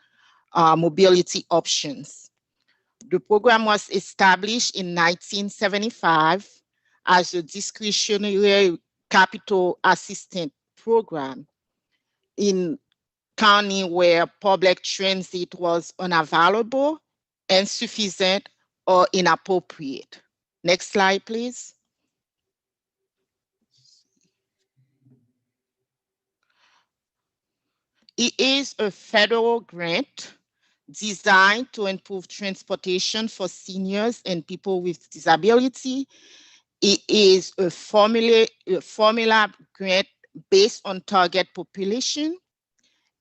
mobility options. The program was established in 1975 as a discretionary capital assistance program in county where public transit was unavailable, insufficient, or inappropriate. Next slide, please. It is a federal grant designed to improve transportation for seniors and people with disability. It is a formula grant based on target population.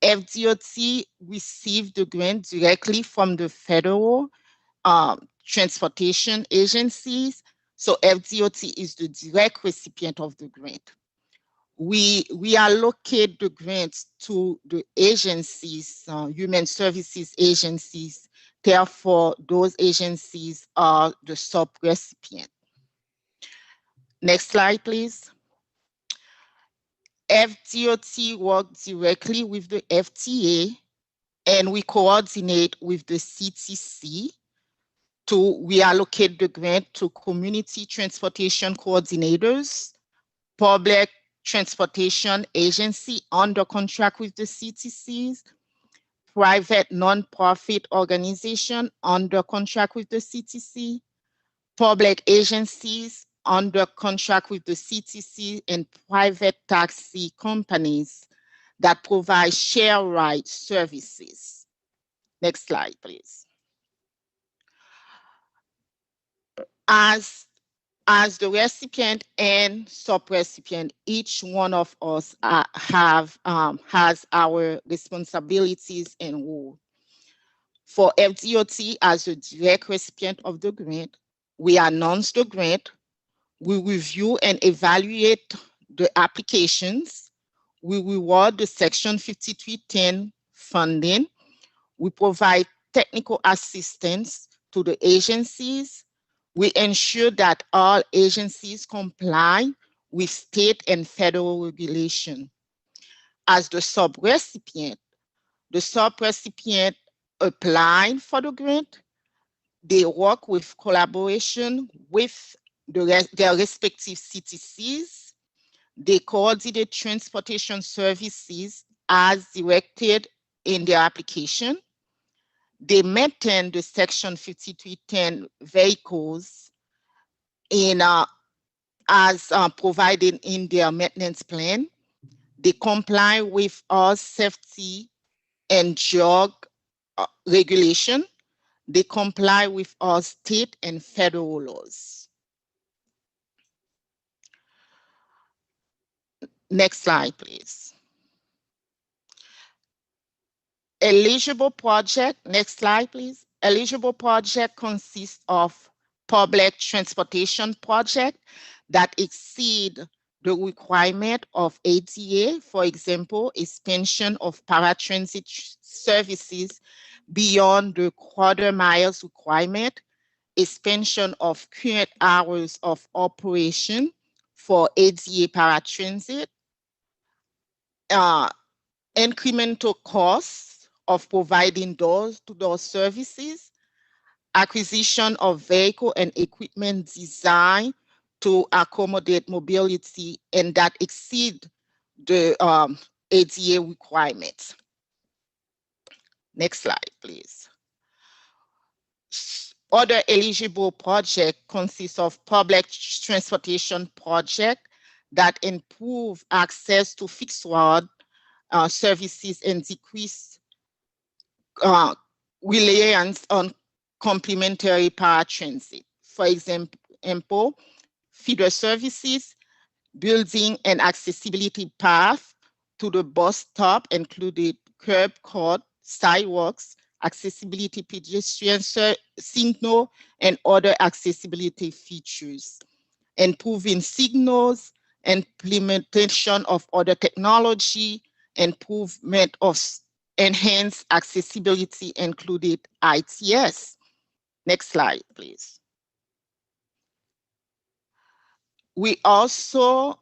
FDOT received the grant directly from the federal transportation agencies. So FDOT is the direct recipient of the grant. We allocate the grants to the agencies, human services agencies, Therefore, those agencies are the sub-recipient. Next slide, please. FDOT works directly with the FTA, and we coordinate with the CTC to reallocate the grant to community transportation coordinators, public transportation agency under contract with the CTCs, private nonprofit organization under contract with the CTC, public agencies under contract with the CTC, and private taxi companies that provide share ride services. Next slide, please. As the recipient and sub-recipient, each one of us has our responsibilities and role. For FDOT, as a direct recipient of the grant, we announce the grant, we review and evaluate the applications, we reward the Section 5310 funding, we provide technical assistance to the agencies, we ensure that all agencies comply with state and federal regulation. As the sub-recipient applying for the grant, they work with collaboration with their respective CTCs. They coordinate transportation services as directed in their application. They maintain the Section 5310 vehicles as provided in their maintenance plan. They comply with all safety and drug regulation. They comply with all state and federal laws. Next slide, please. Eligible project, next slide, please. Eligible project consists of public transportation project that exceed the requirement of ADA, for example, expansion of paratransit services beyond the quarter miles requirement, expansion of current hours of operation for ADA paratransit, incremental costs of providing door-to-door services, acquisition of vehicle and equipment designed to accommodate mobility and that exceed the ADA requirements. Next slide, please. Other eligible projects consist of public transportation projects that improve access to fixed road services and decrease reliance on complementary paratransit. For example, feeder services, building an accessibility path to the bus stop, including curb cut, sidewalks, accessibility pedestrian signal, and other accessibility features. Improving signals, implementation of other technology, improvement of enhanced accessibility, included ITS. Next slide, please. We also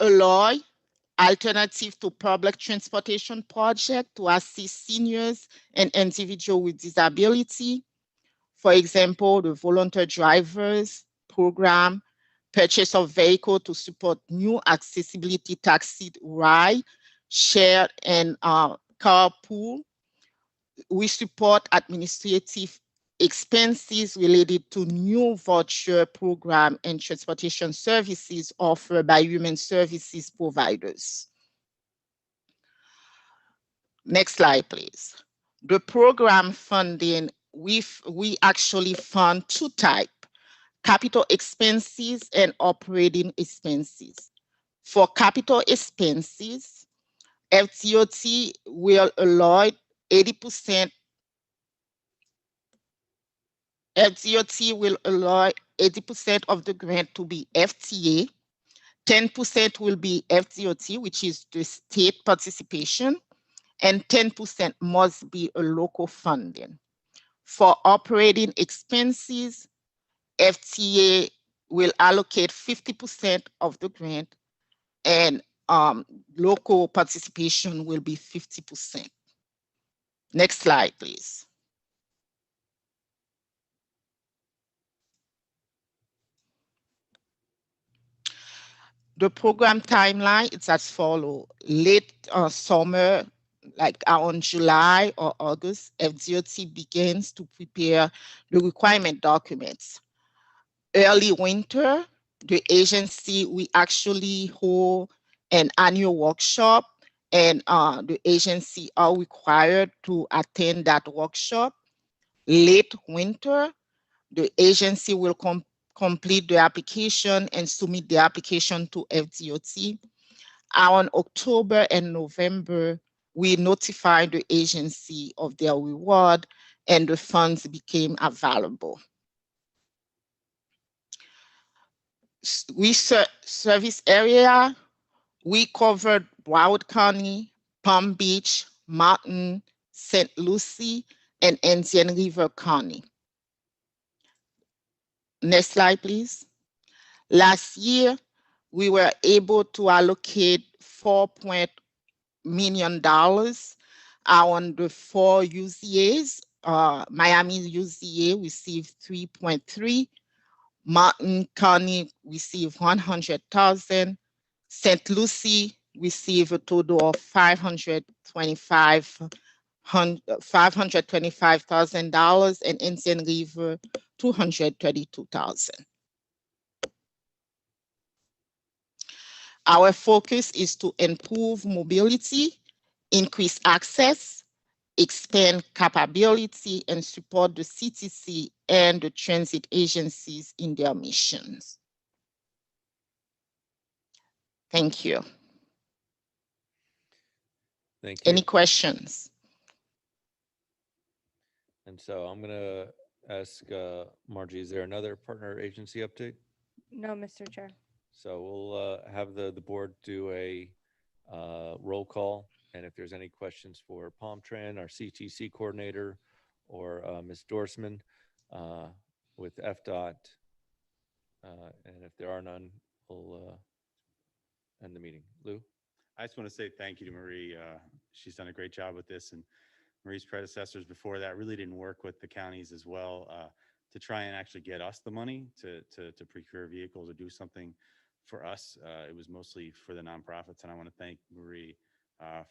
allow alternative to public transportation project to assist seniors and individuals with disability. For example, the volunteer drivers program, purchase of vehicle to support new accessibility taxi ride, share and carpool. We support administrative expenses related to new voucher program and transportation services offered by human services providers. Next slide, please. The program funding, we actually fund two types, capital expenses and operating expenses. For capital expenses, FDOT will allow 80%. FDOT will allow 80% of the grant to be FTA, 10% will be FDOT, which is the state participation, and 10% must be a local funding. For operating expenses, FTA will allocate 50% of the grant, and local participation will be 50%. Next slide, please. The program timeline is as follows. Late summer, like around July or August, FDOT begins to prepare the requirement documents. Early winter, the agency, we actually hold an annual workshop, and the agency are required to attend that workshop. Late winter, the agency will complete the application and submit the application to FDOT. Around October and November, we notify the agency of their reward, and the funds became available. Service area, we covered Broward County, Palm Beach, Martin, St. Lucie, and Indian River County. Next slide, please. Last year, we were able to allocate $4 million on the 4 UZAs. Miami UZA received 3.3. Martin County received 100,000. St. Lucie received a total of $525,000, and Indian River 232,000. Our focus is to improve mobility, increase access, expand capability, and support the CTC and the transit agencies in their missions. Thank you. Thank you. Any questions? And so I'm going to ask Margie, is there another partner agency update? No, Mr. Chair. So we'll have the board do a roll call. And if there's any questions for PalmTran, our CTC coordinator, or Ms. Dorsman with FDOT, and if there are none, we'll end the meeting. Lou? I just want to say thank you to Marie. She's done a great job with this, and Marie's predecessors before that really didn't work with the counties as well to try and actually get us the money to procure vehicles or do something for us. It was mostly for the nonprofits, and I want to thank Marie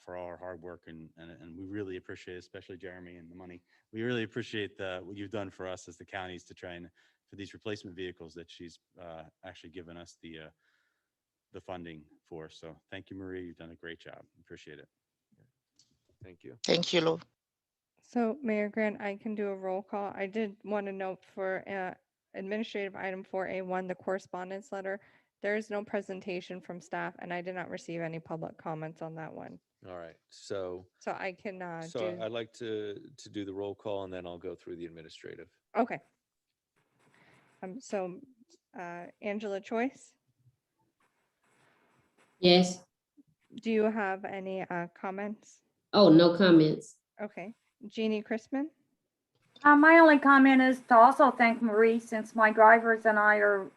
for all her hard work, and we really appreciate it, especially Jeremy and the money. We really appreciate what you've done for us as the counties to try and for these replacement vehicles that she's actually given us the funding for. So thank you, Marie. You've done a great job. Appreciate it. Thank you. Thank you, Lou. So Mayor Grant, I can do a roll call. I did want to note for administrative item 4A1, the correspondence letter, there is no presentation from staff, and I did not receive any public comments on that one. All right. So I can so I'd like to do the roll call, and then I'll go through the administrative. Okay. So Angela Choice, Yes. do you have any comments? Oh, no comments. Okay. Jeannie Chrisman? My only comment is to also thank Marie, since my drivers and I are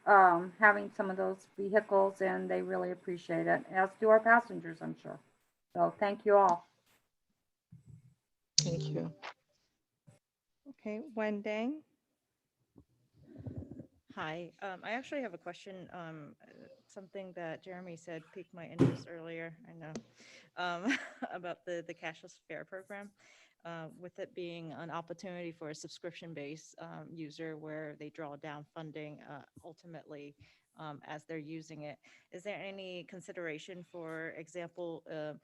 having some of those vehicles, and they really appreciate it, as do our passengers, I'm sure. So thank you all. Thank you. Okay, Wen Dang? Hi, I actually have a question. Something that Jeremy said piqued my interest earlier. I know about the cashless fare program, with it being an opportunity for a subscription-based user where they draw down funding ultimately as they're using it. Is there any consideration, for example, a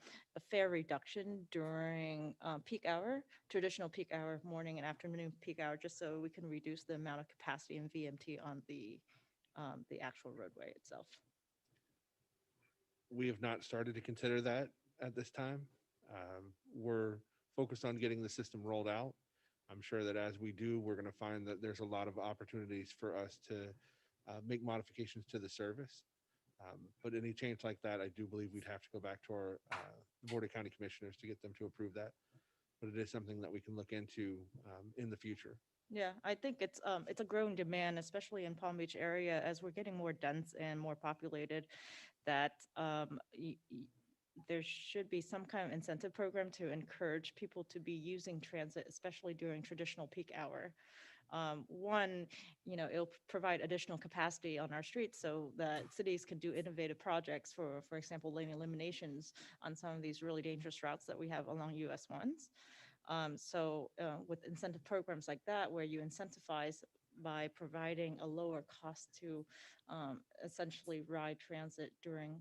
fare reduction during peak hour, traditional peak hour, morning and afternoon peak hour, just so we can reduce the amount of capacity in VMT on the actual roadway itself? We have not started to consider that at this time. We're focused on getting the system rolled out. I'm sure that as we do, we're going to find that there's a lot of opportunities for us to make modifications to the service. But any change like that, I do believe we'd have to go back to our Board of County Commissioners to get them to approve that. but it is something that we can look into in the future. Yeah, I think it's a growing demand, especially in Palm Beach area, as we're getting more dense and more populated, that there should be some kind of incentive program to encourage people to be using transit, especially during traditional peak hour. One, it'll provide additional capacity on our streets so that cities can do innovative projects, for example, lane eliminations on some of these really dangerous routes that we have along US ones. With incentive programs like that, where you incentivize by providing a lower cost to essentially ride transit during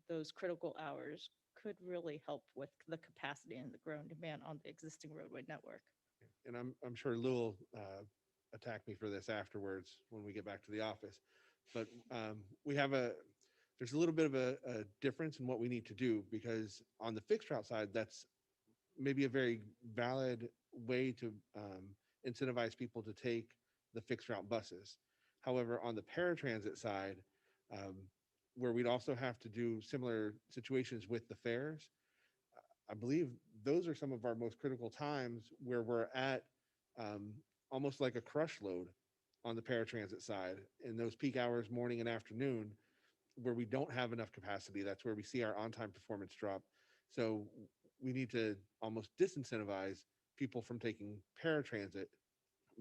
those critical hours, could really help with the capacity and the growing demand on the existing roadway network. And I'm sure Lou will attack me for this afterwards when we get back to the office. But there's a little bit of a difference in what we need to do, because on the fixed route side, that's maybe a very valid way to incentivize people to take the fixed route buses. However, on the paratransit side, where we'd also have to do similar situations with the fares, I believe those are some of our most critical times where we're at almost like a crush load on the paratransit side in those peak hours, morning and afternoon, where we don't have enough capacity. That's where we see our on-time performance drop. So we need to almost disincentivize people from taking paratransit,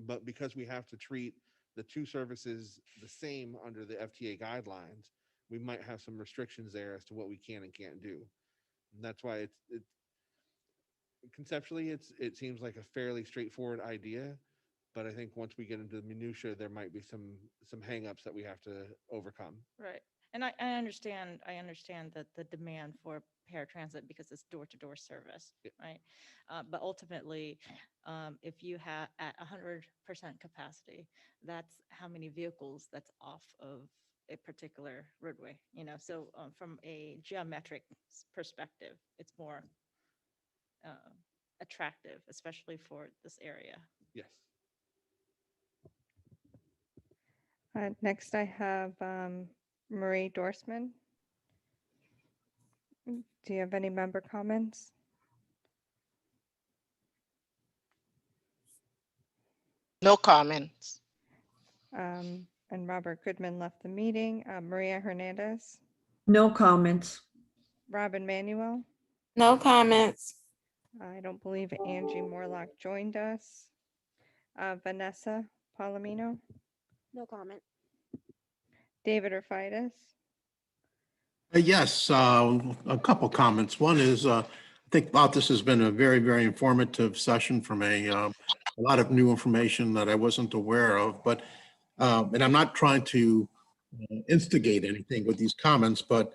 but because we have to treat the two services the same under the FTA guidelines, we might have some restrictions there as to what we can and can't do. And that's why it conceptually it seems like a fairly straightforward idea, but I think once we get into the minutia, there might be some hangups that we have to overcome. Right. And I understand that the demand for paratransit, because it's door-to-door service, right? But ultimately, if you have at 100% capacity, that's how many vehicles that's off of a particular roadway, So from a geometric perspective, it's more attractive, especially for this area. Yes. Next, I have Marie Dorsman. Do you have any member comments? No comments. And Robert Goodman left the meeting. Maria Hernandez, No comments. Robin Manuel. No comments. I don't believe Angie Morlock joined us. Vanessa Palomino, No comment. David Urfidas. Yes, a couple comments. One is, I think about this has been a very, very informative session for me. A lot of new information that I wasn't aware of, but, and I'm not trying to instigate anything with these comments, but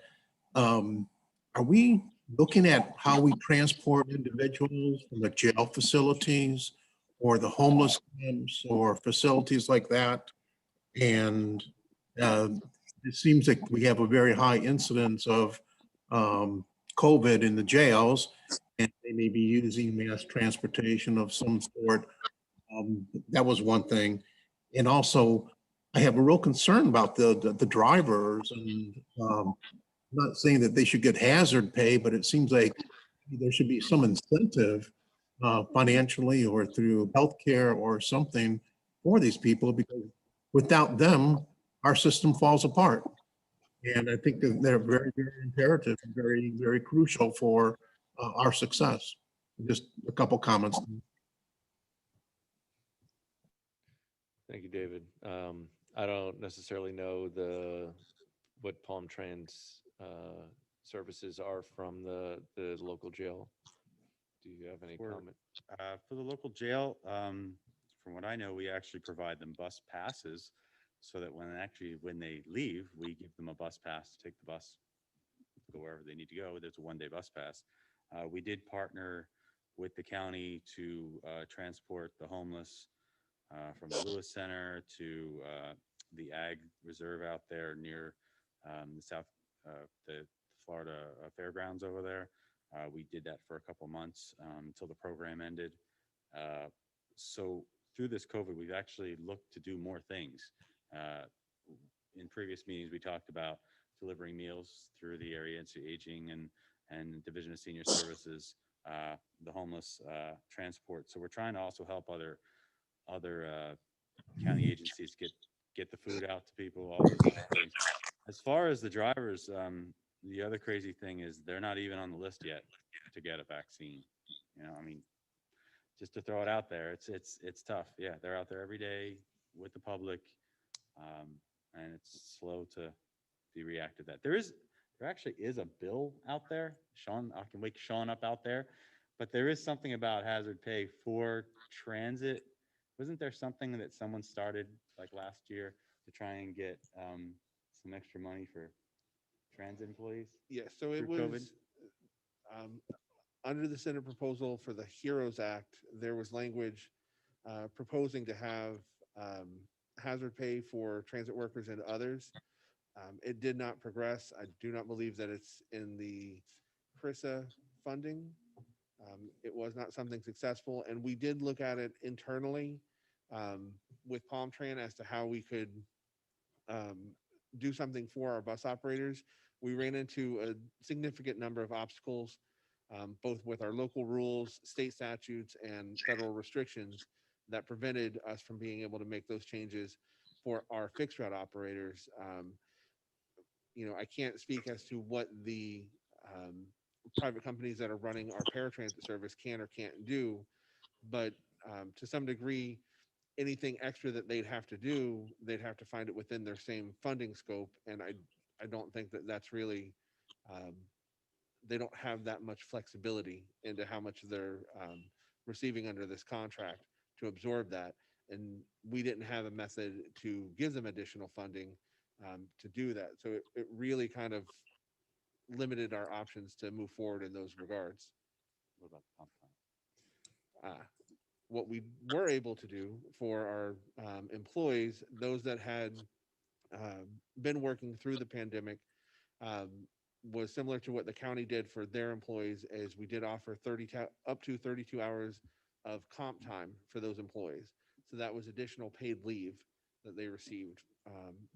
are we looking at how we transport individuals from the jail facilities or the homeless camps or facilities like that? And it seems like we have a very high incidence of COVID in the jails, and they may be using mass transportation of some sort. That was one thing. And also, I have a real concern about the drivers, and I'm not saying that they should get hazard pay, but it seems like there should be some incentive financially or through healthcare or something for these people, because without them, our system falls apart. And I think that they're very, very imperative and very, very crucial for our success. Just a couple comments. Thank you, David. I don't necessarily know what Palm Trans services are from the local jail. Do you have any comment? For the local jail, from what I know, we actually provide them bus passes so that when they leave, we give them a bus pass to take the bus, go wherever they need to go. There's a one-day bus pass. We did partner with the county to transport the homeless from the Lewis Center to the Ag Reserve out there near the Florida Fairgrounds over there. We did that for a couple months until the program ended. So through this COVID, we've actually looked to do more things. In previous meetings, we talked about delivering meals through the Area Institute Aging and Division of Senior Services. the homeless transport. So we're trying to also help other county agencies get the food out to people, all those kind of things. As far as the drivers, the other crazy thing is they're not even on the list yet to get a vaccine. You know, I mean, just to throw it out there, it's tough. Yeah, they're out there every day with the public, and it's slow to be reacted that. There actually is a bill out there. Sean, I can wake Sean up out there, but there is something about hazard pay for transit. Wasn't there something that someone started like last year to try and get some extra money for transit employees? Yes, so it through COVID? was under the Senate proposal for the HEROES Act, there was language proposing to have hazard pay for transit workers and others. It did not progress. I do not believe that it's in the CRISA funding. It was not something successful, and we did look at it internally with Palmtran as to how we could do something for our bus operators. We ran into a significant number of obstacles, both with our local rules, state statutes, and federal restrictions that prevented us from being able to make those changes for our fixed route operators. I can't speak as to what the private companies that are running our paratransit service can or can't do, but to some degree, anything extra that they'd have to do, they'd have to find it within their same funding scope. And I don't think that that's really, they don't have that much flexibility into how much they're receiving under this contract to absorb that. And we didn't have a method to give them additional funding to do that. So it really kind of limited our options to move forward in those regards. What about the comp plan? What we were able to do for our employees, those that had been working through the pandemic, was similar to what the county did for their employees, as we did offer up to 32 hours of comp time for those employees. So that was additional paid leave that they received,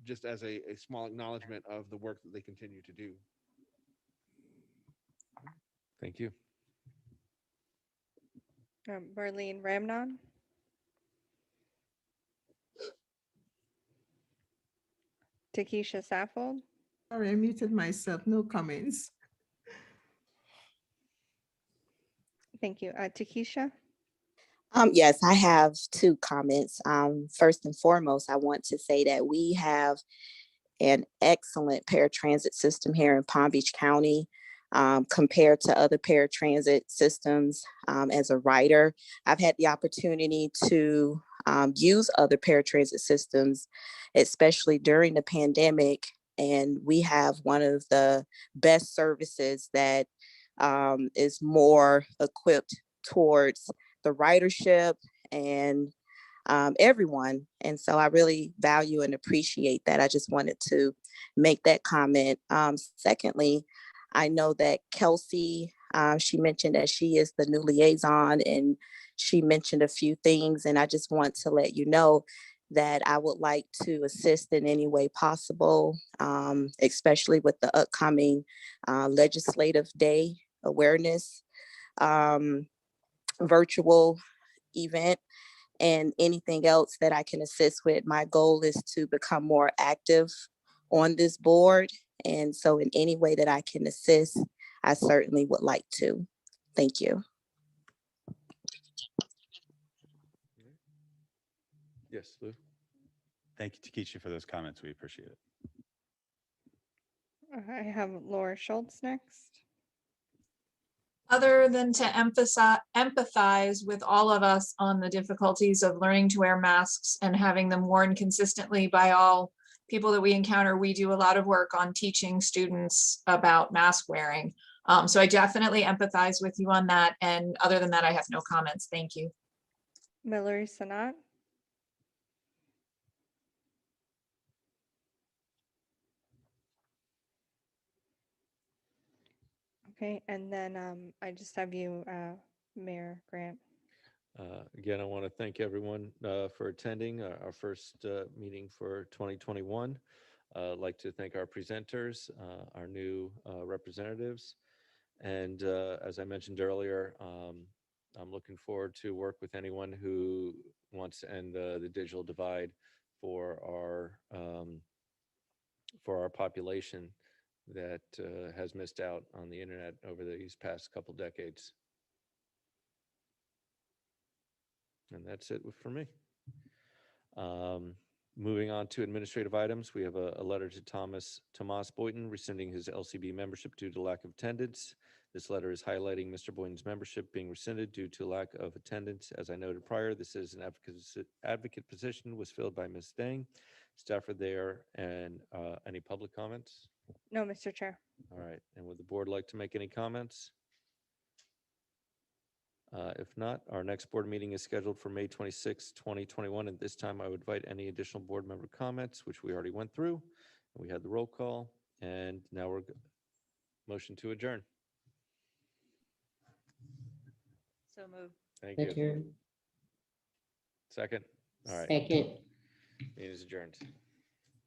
just as a small acknowledgement of the work that they continue to do. Thank you. Berlin Ramnon. Takesha Saffold. Sorry, I muted myself. No comments. Thank you. Takesha. Yes, I have two comments. First and foremost, I want to say that we have an excellent paratransit system here in Palm Beach County. Compared to other paratransit systems. As a rider, I've had the opportunity to use other paratransit systems, especially during the pandemic. And we have one of the best services that is more equipped towards the ridership and everyone. And so I really value and appreciate that. I just wanted to make that comment. Secondly, I know that Kelsey, she mentioned that she is the new liaison, and she mentioned a few things. And I just want to let you know that I would like to assist in any way possible, especially with the upcoming legislative day awareness virtual event, and anything else that I can assist with. My goal is to become more active on this board. And so in any way that I can assist, I certainly would like to. Thank you. Yes, Lou. Thank you, Takesha, for those comments. We appreciate it. I have Laura Schultz next. Other than to empathize with all of us on the difficulties of learning to wear masks and having them worn consistently by all people that we encounter, we do a lot of work on teaching students about mask wearing. So I definitely empathize with you on that. And other than that, I have no comments. Thank you. Mallory Sanat. Okay, and then I just have you, Mayor Grant. Again, I want to thank everyone for attending our first meeting for 2021. I'd like to thank our presenters, our new representatives, And as I mentioned earlier, I'm looking forward to work with anyone who wants to end the digital divide for our population that has missed out on the internet over these past couple decades. And that's it for me. Moving on to administrative items, we have a letter to Tomas Boynton rescinding his LCB membership due to lack of attendance. This letter is highlighting Mr. Boynton's membership being rescinded due to lack of attendance. As I noted prior, the citizen advocate position was filled by Ms. Dang. Staff are there, and any public comments? No, Mr. Chair. All right, and would the board like to make any comments? If not, our next board meeting is scheduled for May 26, 2021. At this time, I would invite any additional board member comments, which we already went through. We had the roll call, and now we're motion to adjourn. So moved. Thank you. Adjourn. Second. All right. Second. Meeting is adjourned.